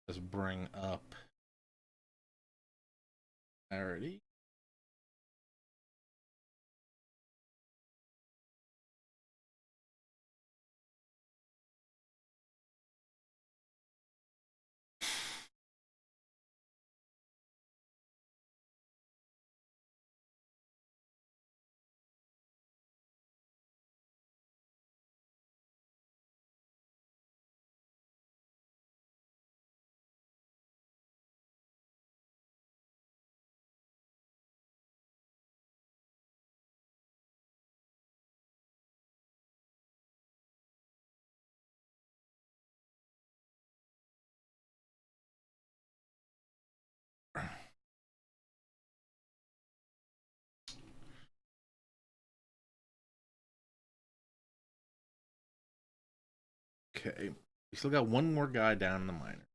A: Let's bring up parity. Okay. We still got one more guy down in the minor.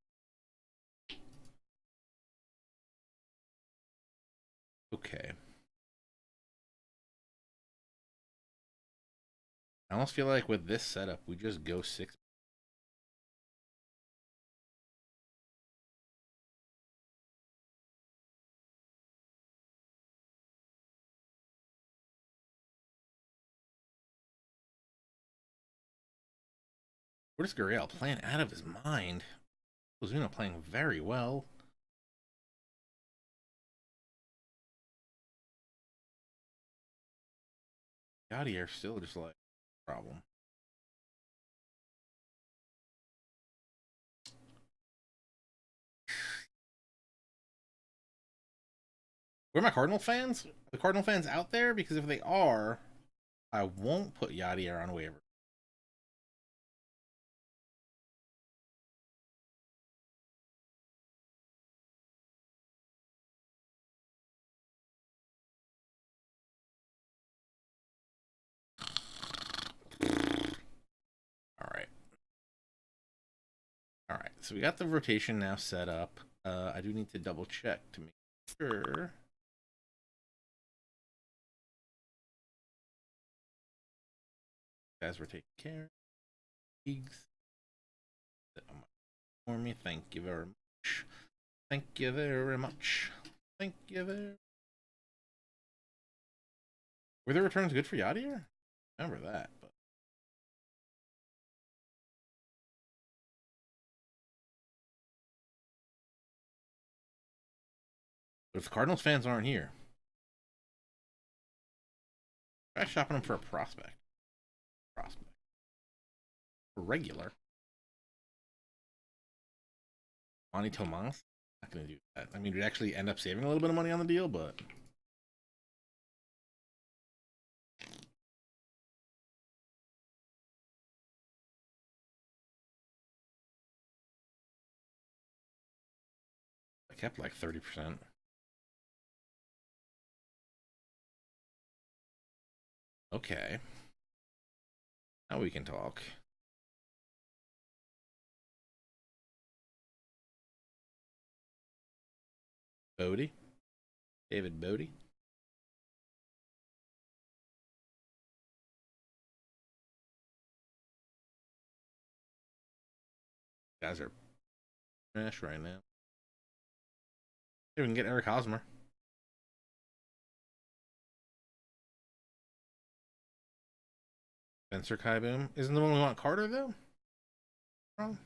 A: Okay. I almost feel like with this setup, we just go 6. Where's Gurriel playing out of his mind? Ozuna playing very well. Yadier still just like problem. Where are my Cardinal fans? Are the Cardinal fans out there? Because if they are, I won't put Yadier on waiver. All right. All right. So we got the rotation now set up. I do need to double check to make sure. Guys, we're taking care. For me, thank you very much. Thank you very much. Thank you very. Were the returns good for Yadier? Remember that, but if the Cardinals fans aren't here, try shopping them for a prospect. Prospect. A regular. Manny Tomas? Not gonna do that. I mean, we'd actually end up saving a little bit of money on the deal, but I kept like 30%. Okay. Now we can talk. Bodie. David Bodie. Guys are trash right now. Hey, we can get Eric Hosmer. Spencer Kaiboom. Isn't the one we want Carter, though? Wrong.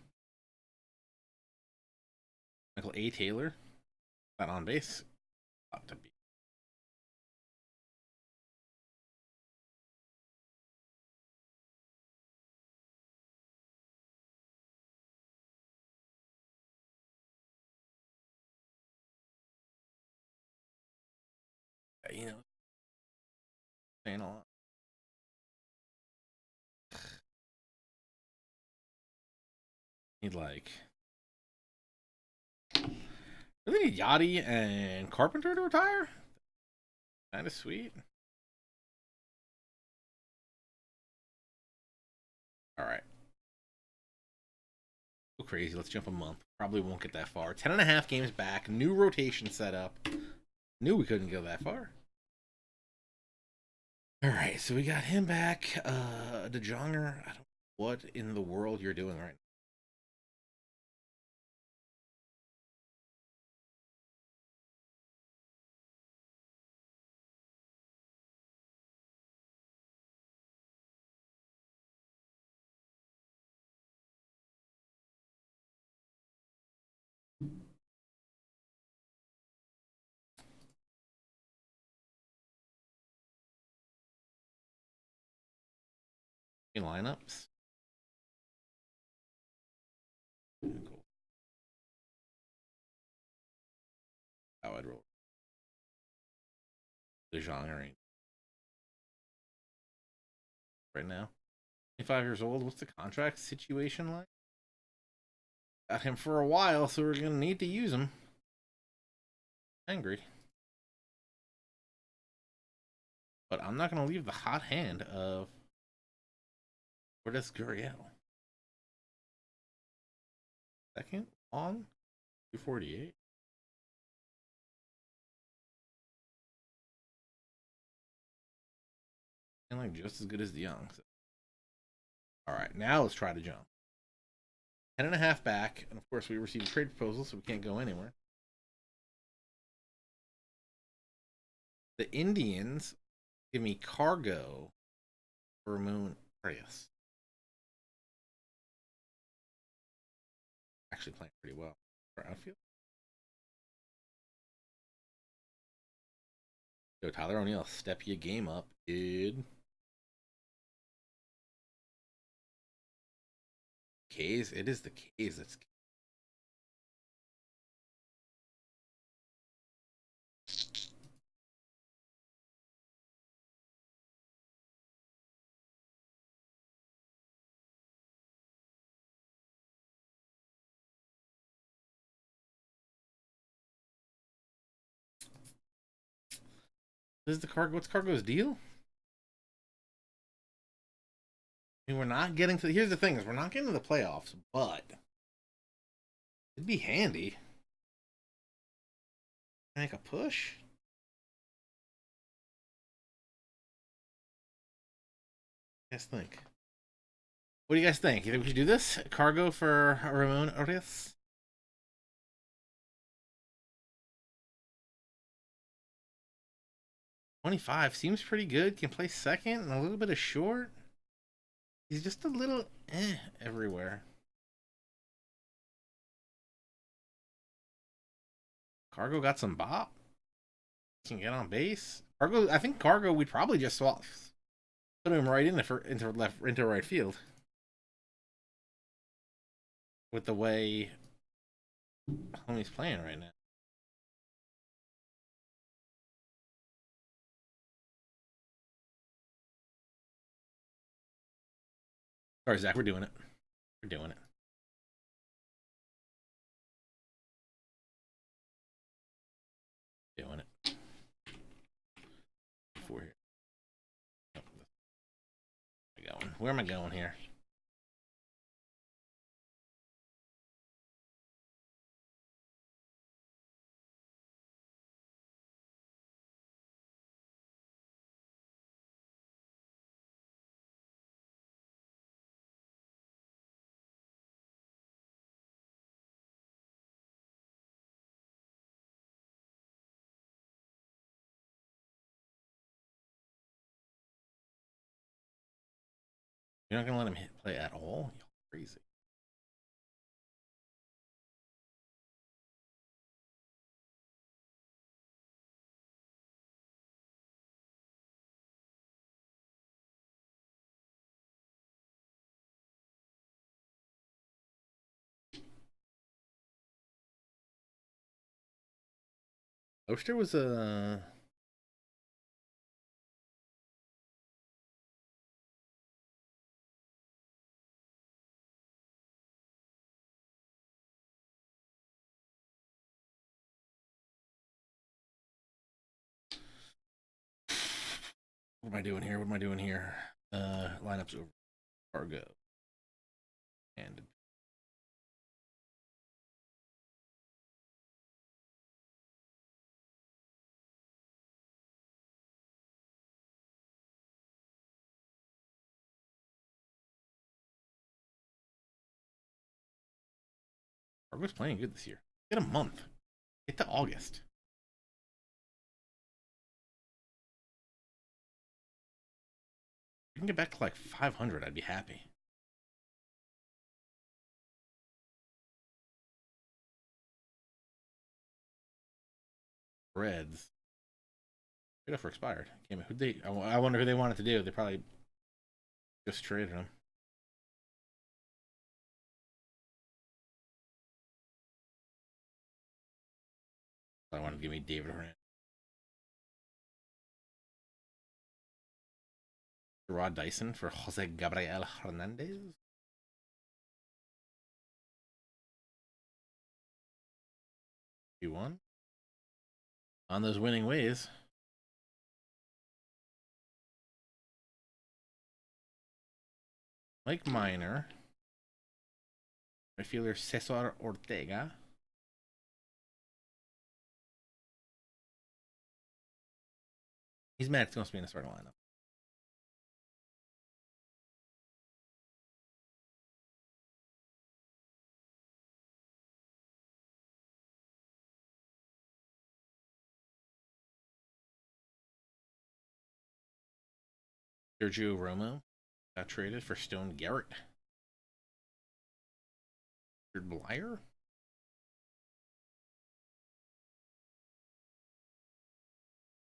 A: Michael A. Taylor. Not on base. Ought to be. You know, saying a lot. Need like really need Yachty and Carpenter to retire. Kind of sweet. All right. Go crazy. Let's jump a month. Probably won't get that far. 10.5 games back. New rotation setup. Knew we couldn't go that far. All right, so we got him back. DeJonger. I don't know what in the world you're doing right now. In lineups. Cool. How I'd roll. DeJonger ain't right now. 25 years old. What's the contract situation like? Got him for a while, so we're gonna need to use him. Angry. But I'm not gonna leave the hot hand of Lourdes Gurriel. Second on 248. And like just as good as the young. So. All right, now let's try to jump. 10.5 back, and of course we received a trade proposal, so we can't go anywhere. The Indians give me Cargo for Moon Prius. Actually playing pretty well for outfield. Yo, Tyler O'Neill, step your game up, dude. K's, it is the K's that's. This is the Cargo. What's Cargo's deal? I mean, we're not getting to. Here's the thing: is we're not getting to the playoffs, but it'd be handy. Make a push. What do you guys think? What do you guys think? You think we should do this? Cargo for Ramon Otis? $25 seems pretty good. Can play second and a little bit of short. He's just a little everywhere. Cargo got some bop. Can get on base. Cargo, I think Cargo we'd probably just swap, put him right into right field. With the way homie's playing right now. All right, Zach, we're doing it. We're doing it. Doing it. Four here. Where am I going here? You're not gonna let him play at all? You're crazy. Oster was a. What am I doing here? What am I doing here? Lineups over Cargo. And Cargo's playing good this year. Get a month. Get to August. If we can get back to like 500, I'd be happy. Reds. Good up for expired. Who they? I wonder who they wanted to do. They probably just traded him. I wanted to give me David Hernandez. Rod Dyson for Jose Gabriel Hernandez. You won on those winning ways. Mike Minor. Right fielder Cesar Ortega. He's mad it's going to be in the starting lineup. Sergio Romo got traded for Stone Garrett. Blyer.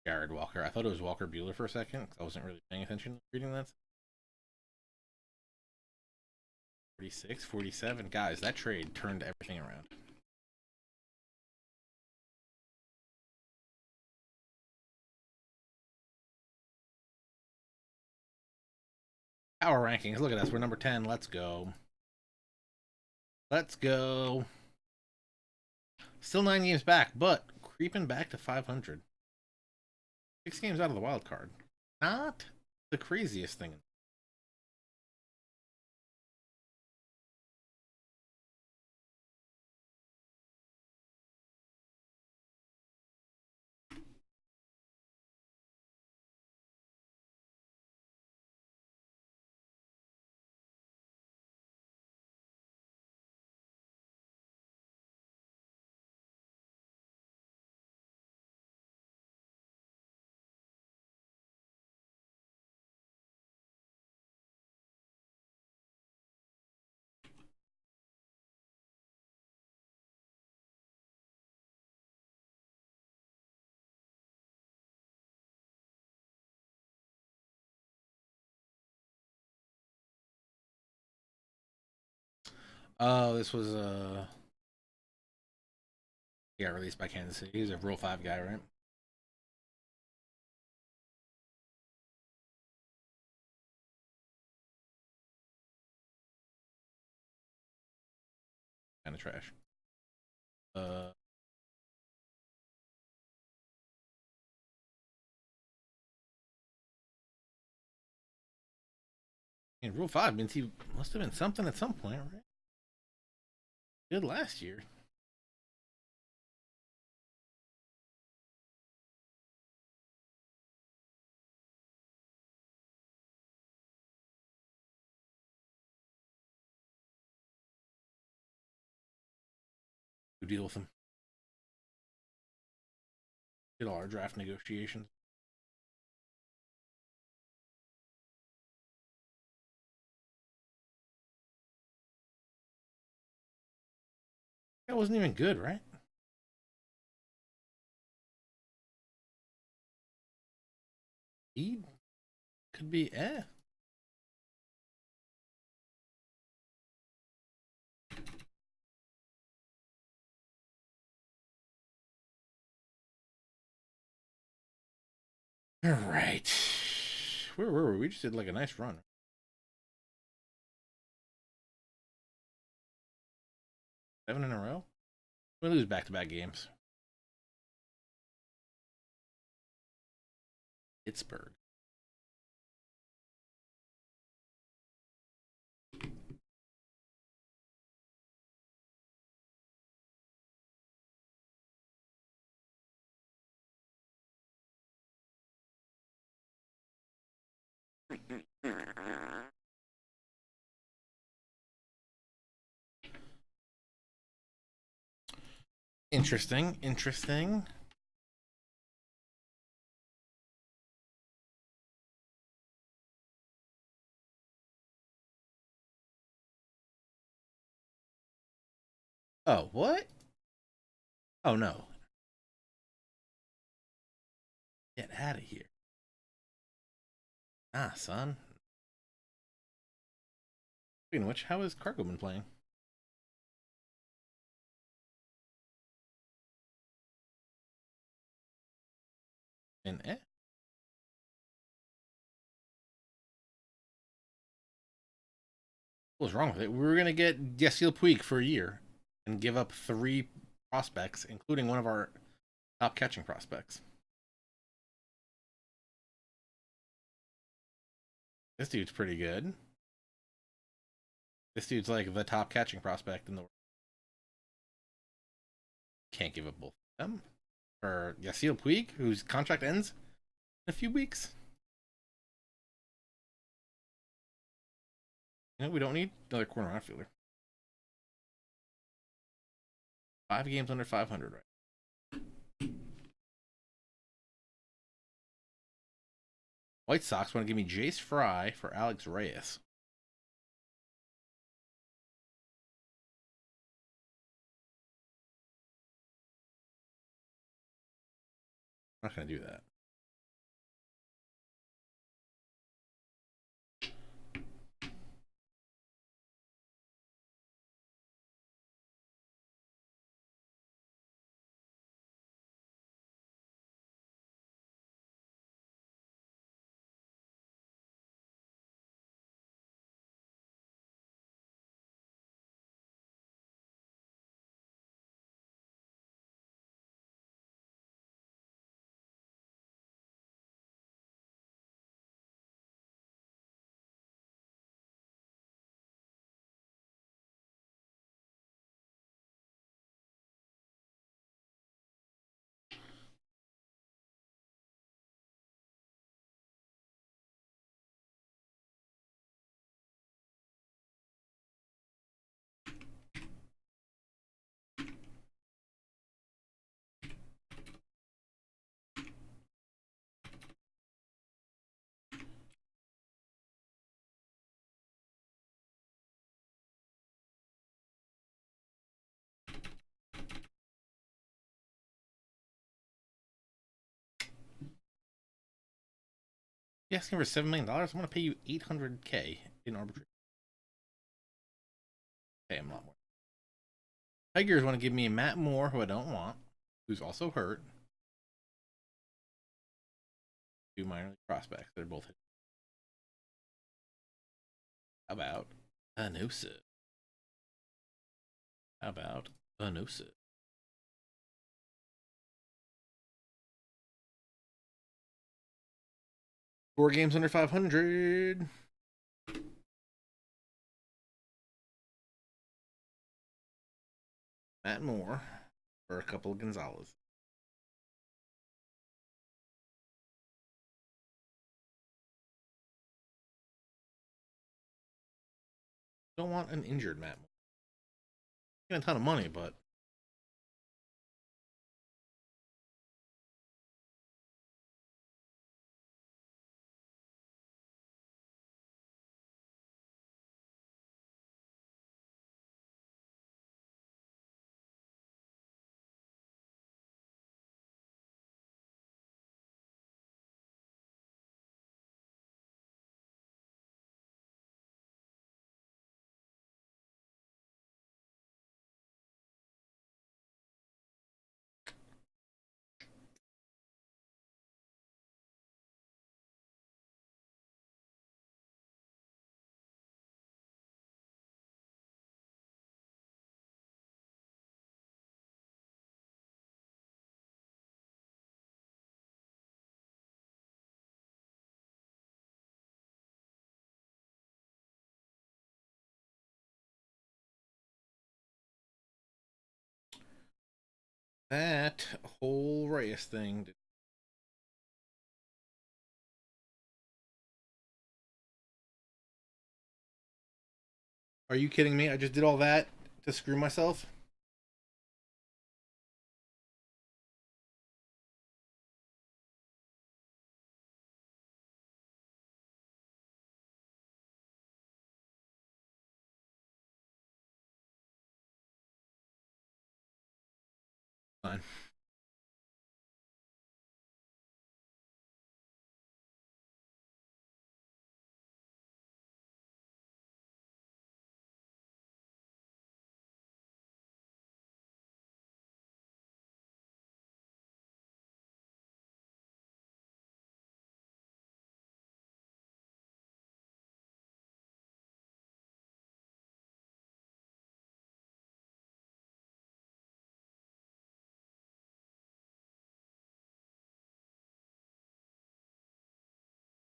A: Jared Walker. I thought it was Walker Bueller for a second because I wasn't really paying attention reading that. 46, 47. Guys, that trade turned everything around. Power rankings. Look at us. We're number 10. Let's go. Let's go. Still 9 games back, but creeping back to 500. 6 games out of the wild card. Not the craziest thing. Oh, this was he got released by Kansas City. He's a Rule 5 guy, right? Kind of trash. In Rule 5 means he must have been something at some point, right? Good last year. Who deal with him? Did all our draft negotiations. That wasn't even good, right? He could be All right. Where were we? We just did like a nice run. Seven in a row? We lose back-to-back games. Pittsburgh. Interesting. Interesting. Oh, what? Oh, no. Get out of here. Ah, son. Speaking of which, how has Cargo been playing? And what was wrong with it? We were gonna get Yasiel Puig for a year and give up 3 prospects, including one of our top catching prospects. This dude's pretty good. This dude's like the top catching prospect in the world. Can't give up both of them. Or Yasiel Puig, whose contract ends in a few weeks. You know, we don't need another corner outfielder. 5 games under 500, right? White Sox want to give me Jace Fry for Alex Reyes. I'm not going to do that. You asking for $7 million? I'm going to pay you $800K in arbitration. Pay him a lot more. Tigers want to give me Matt Moore, who I don't want, who's also hurt. 2 minor league prospects. They're both hit. How about Anusa? How about Anusa? Four games under 500. Matt Moore for a couple of Gonzalez. Don't want an injured Matt Moore. Getting a ton of money, but that whole Reyes thing. Are you kidding me? I just did all that to screw myself? Fine.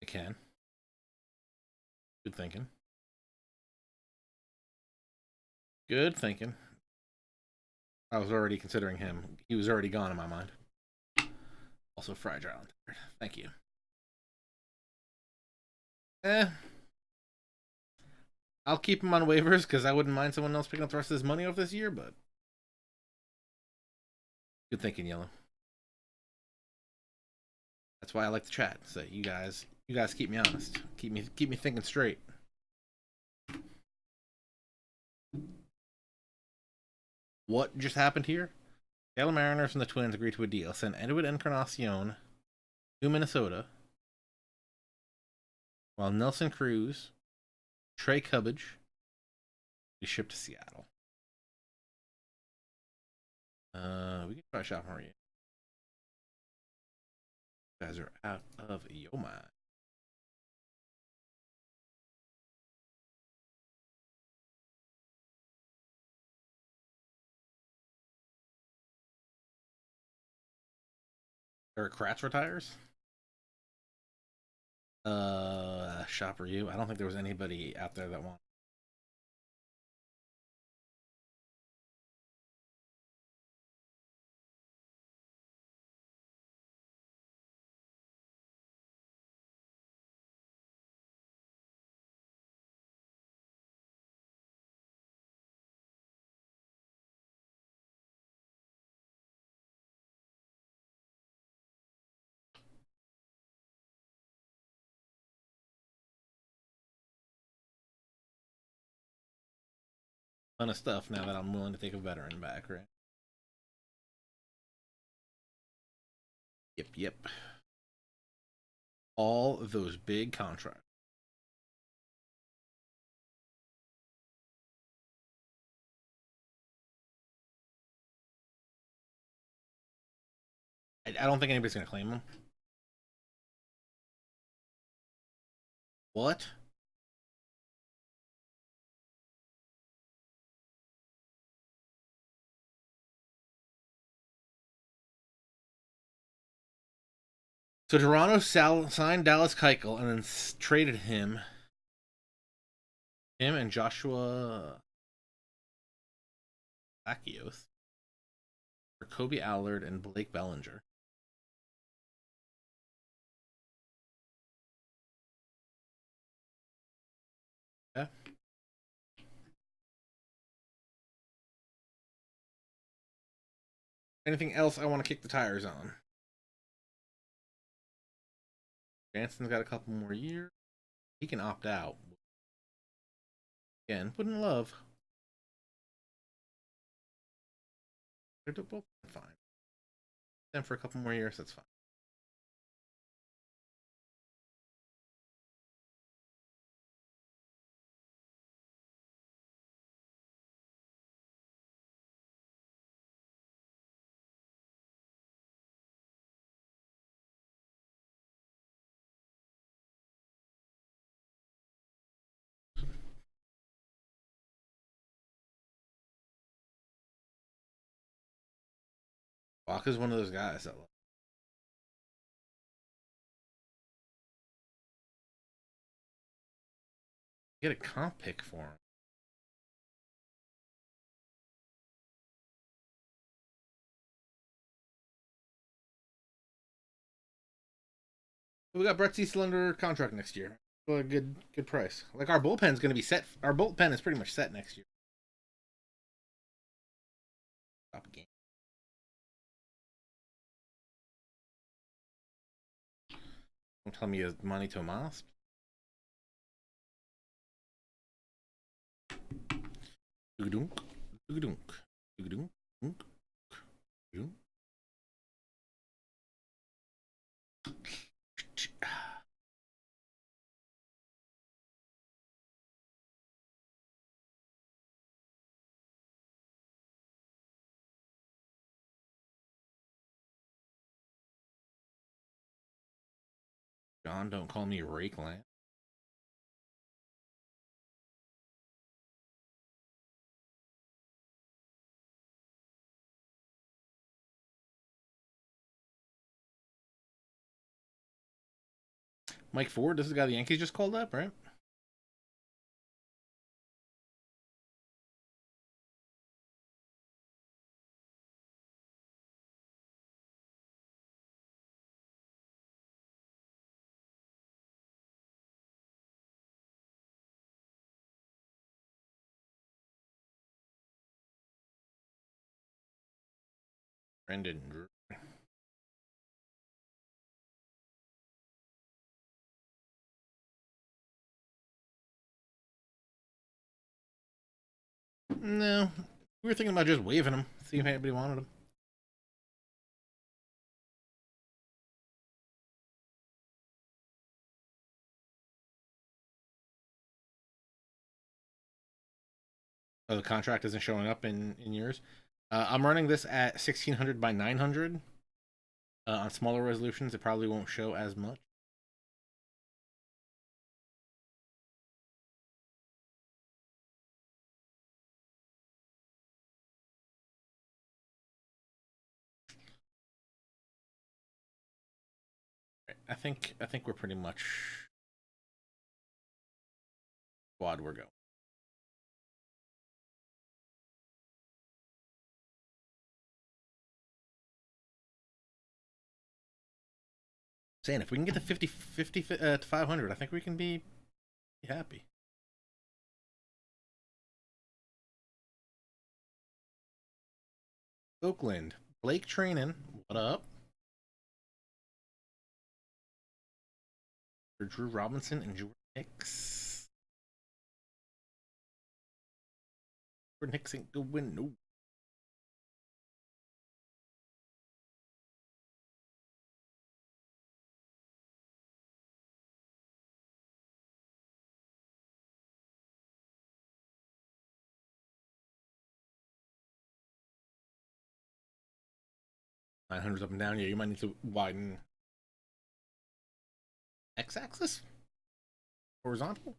A: I can. Good thinking. Good thinking. I was already considering him. He was already gone in my mind. Also fragile and tired. Thank you. Eh. I'll keep him on waivers because I wouldn't mind someone else picking up the rest of his money off this year, but good thinking, Yellow. That's why I like to chat. So you guys keep me honest. Keep me thinking straight. What just happened here? Taylor Mariners and the Twins agreed to a deal. Send Edward Encarnacion to Minnesota, while Nelson Cruz, Trey Cubbage, be shipped to Seattle. We can try shopping for you. You guys are out of your mind. Eric Kratz retires. Shop review. I don't think there was anybody out there that wanted. Ton of stuff now that I'm willing to take a veteran back, right? Yep. All of those big contracts. I don't think anybody's gonna claim them. What? So Toronto signed Dallas Keuchel and then traded him and Joshua Lakios for Kobe Allard and Blake Bellinger. Yeah. Anything else I want to kick the tires on? Janssen's got a couple more years. He can opt out. Again, wouldn't love. They're both fine. Then for a couple more years, that's fine. Walker's one of those guys that get a comp pick for him. We got Brett Cecil under contract next year. Well, a good price. Like our bullpen's going to be set. Our bullpen is pretty much set next year. Stop game. Don't tell me you have money Tomas. Dunk, dunk, dunk, dunk, dunk. John, don't call me Rake Land. Mike Ford, this is the guy the Yankees just called up, right? Brendan Drew. No, we were thinking about just waving him, see if anybody wanted him. Oh, the contract isn't showing up in yours. I'm running this at 1600 by 900. On smaller resolutions, it probably won't show as much. I think we're pretty much squad we're going. Saying if we can get to 50 to 500, I think we can be happy. Oakland, Blake training. What up? For Drew Robinson and Jordan Hicks. Jordan Hicks ain't going no. $900 up and down. Yeah, you might need to widen x-axis, horizontal.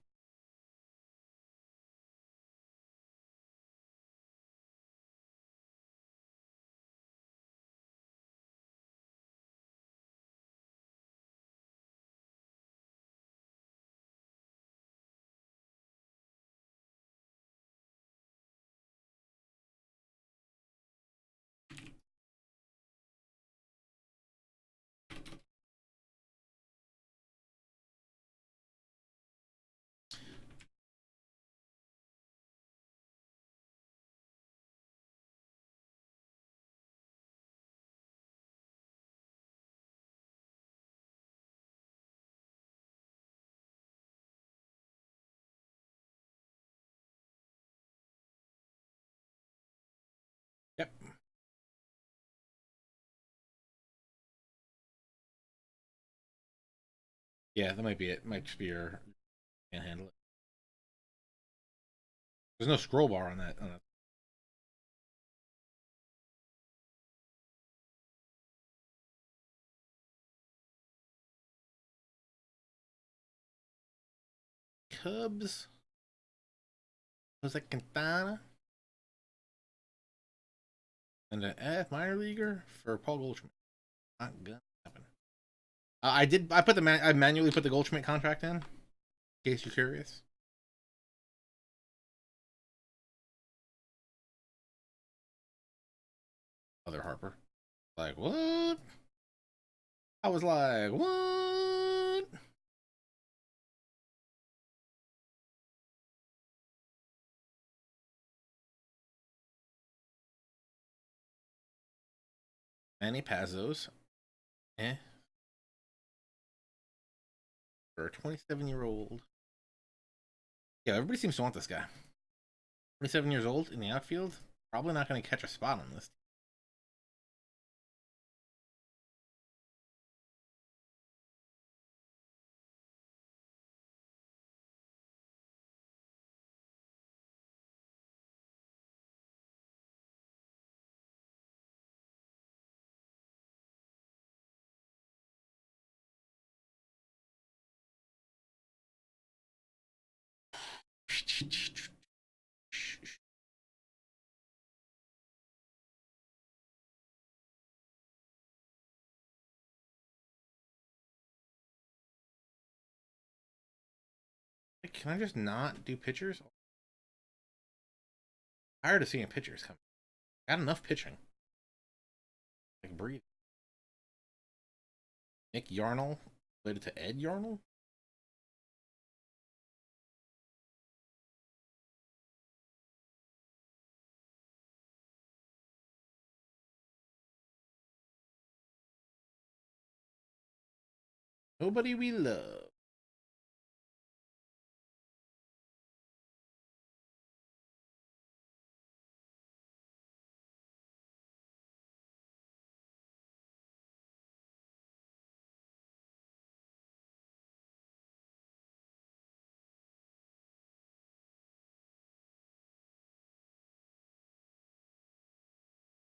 A: Yep. Yeah, that might be it. Might just be your can't handle it. There's no scroll bar on that. Cubs. Jose Quintana. And an F minor leaguer for Paul Goldschmidt. Not gonna happen. I did. I put I manually put the Goldschmidt contract in case you're curious. Other Harper. Like, what? I was like, what? Manny Pazos. Eh. For a 27-year-old. Yeah, everybody seems to want this guy. 27 years old in the outfield. Probably not going to catch a spot on this. Can I just not do pitchers? I'm tired of seeing pitchers come. Got enough pitching. Like breathe. Nick Yarnell related to Ed Yarnell? Nobody we love.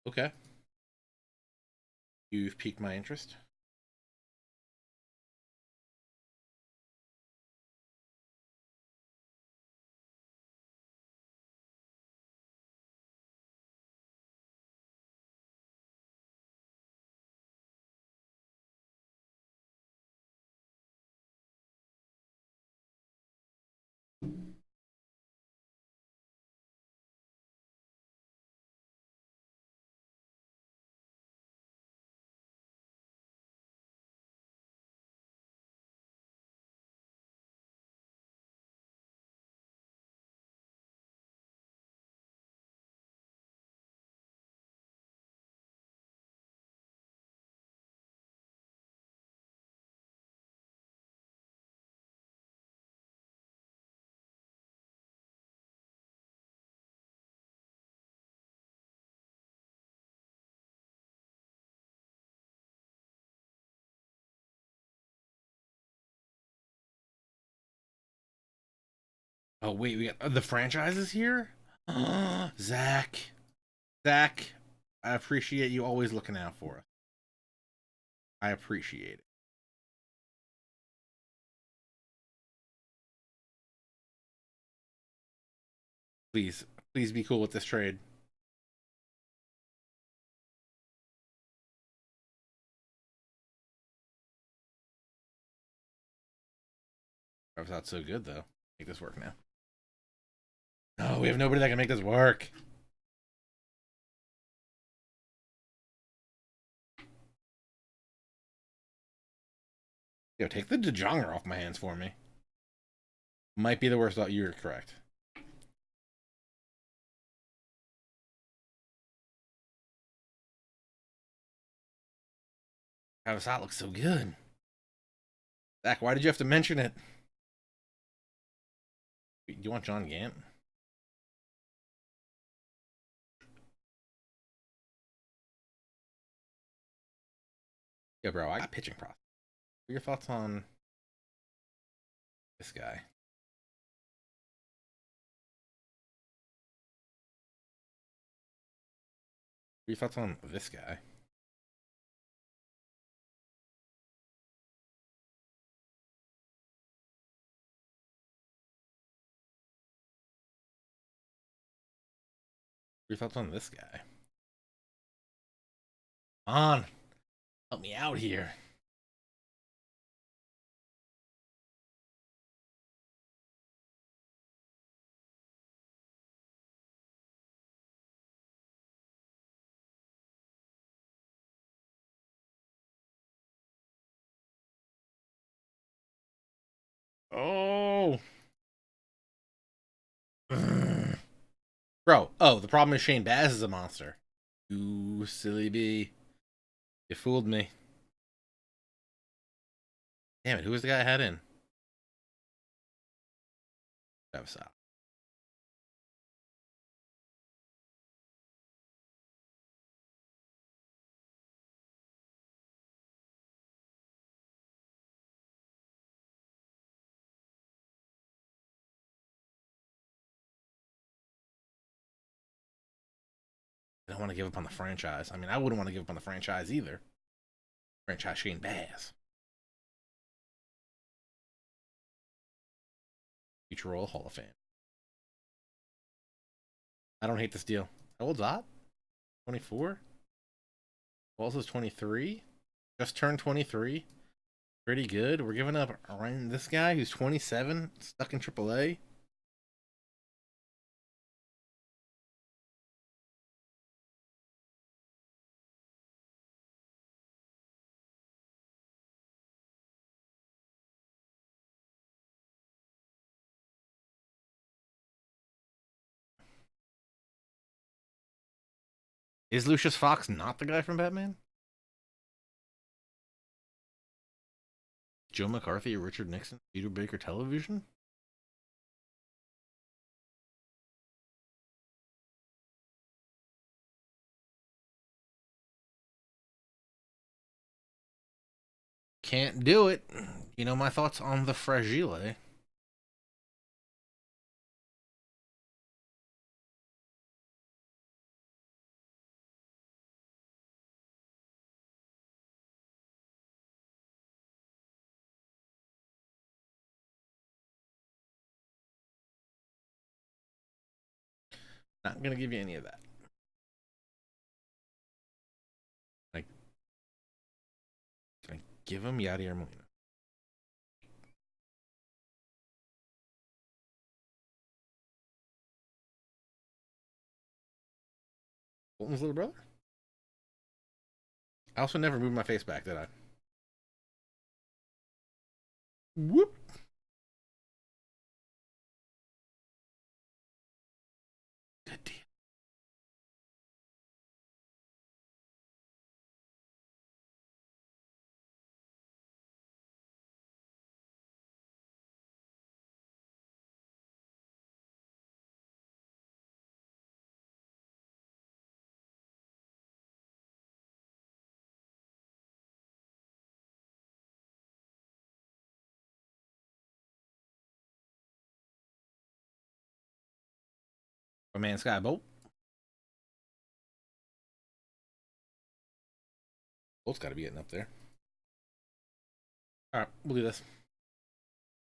A: Okay. You've piqued my interest. Oh wait, we got the franchises here. Zach, Zach, I appreciate you always looking out for us. I appreciate it. Please, please be cool with this trade. That was not so good though. Make this work now. No, we have nobody that can make this work. Yo, take the DeJonger off my hands for me. Might be the worst thought. You're correct. Travis Scott looks so good. Zach, why did you have to mention it? Do you want John Gant? Yeah, bro, I got pitching process. What are your thoughts on this guy? What are your thoughts on this guy? What are your thoughts on this guy? On, help me out here. Oh, bro. Oh, the problem is Shane Baz is a monster. You silly bee. You fooled me. Damn it, who was the guy I had in? Travis Scott. I don't want to give up on the franchise. I mean, I wouldn't want to give up on the franchise either. Franchise Shane Baz. Future Roll Hall of Fame. I don't hate this deal. How old's Ott? 24? Walls is 23. Just turned 23. Pretty good. We're giving up Ryan, this guy who's 27, stuck in AAA. Is Lucius Fox not the guy from Batman? Joe McCarthy, Richard Nixon, Peter Baker Television? Can't do it. You know my thoughts on the Fragile. Not gonna give you any of that. Like, can I give him Yadier Molina? Bolton's little brother? I also never moved my face back, did I? Whoop. Good deal. My man Sky Bolt. Bolt's got to be getting up there. All right, we'll do this.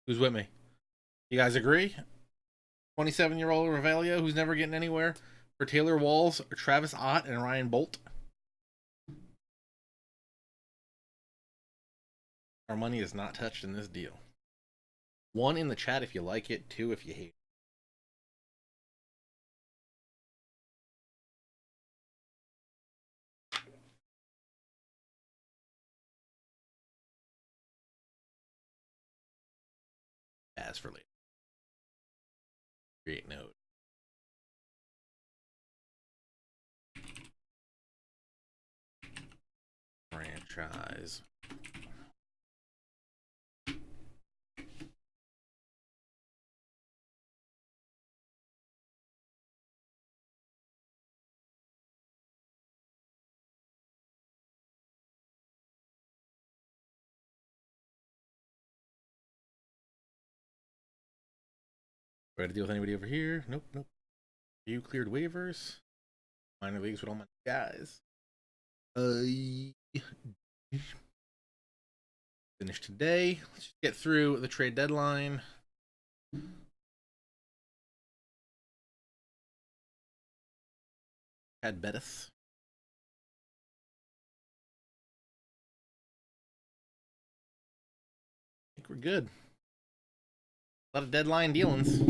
A: Who's with me? You guys agree? 27-year-old Revelio, who's never getting anywhere, for Taylor Walls, Travis Ott, and Ryan Bolt. Our money is not touched in this deal. 1 in the chat if you like it, 2 if you hate it. As for later. Create node. Franchise. Try to deal with anybody over here? Nope, nope. You cleared waivers. Minor leagues with all my guys. Finish today. Let's just get through the trade deadline. Had Bettis. I think we're good. A lot of deadline dealings. Of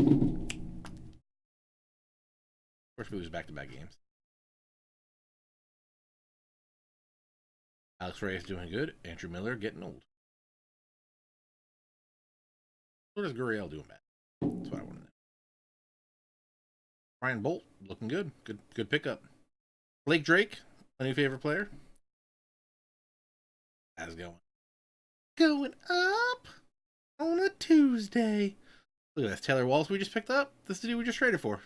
A: course, we lose back-to-back games. Alex Reyes doing good. Andrew Miller getting old. What is Gurriel doing bad? That's what I want to know. Ryan Bolt looking good. Good pickup. Blake Drake, a new favorite player. How's it going? Going up on a Tuesday. Look at this. Taylor Walls we just picked up. This is the dude we just traded for.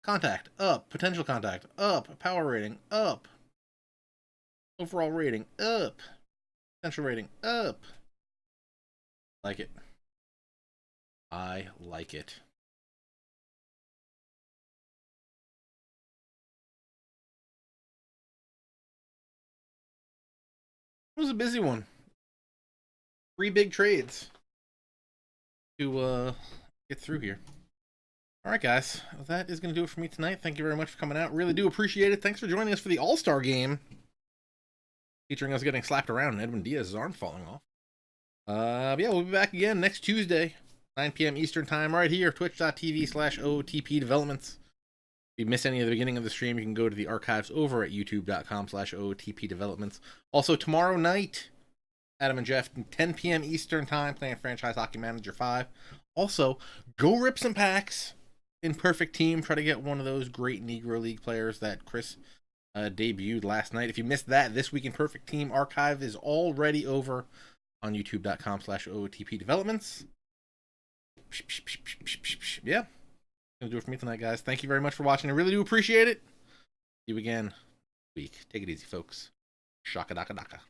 A: Contact up. Potential contact up. Power rating up. Overall rating up. Potential rating up. Like it. I like it. It was a busy one. 3 big trades to get through here. All right, guys. That is going to do it for me tonight. Thank you very much for coming out. Really do appreciate it. Thanks for joining us for the All-Star game. Featuring us getting slapped around and Edwin Diaz's arm falling off. Yeah, we'll be back again next Tuesday, 9 p.m. Eastern Time, right here, twitch.tv/OOTP Developments. If you miss any of the beginning of the stream, you can go to the archives over at youtube.com/OOTP Developments. Also, tomorrow night, Adam and Jeff, 10 p.m. Eastern Time, playing Franchise Hockey Manager 5. Also, go rip some packs in Perfect Team. Try to get one of those great Negro League players that Chris debuted last night. If you missed that, This Week in Perfect Team archive is already over on youtube.com/OOTP developments. Yeah. Gonna do it for me tonight, guys. Thank you very much for watching. I really do appreciate it. See you again next week. Take it easy, folks. Shaka daka daka.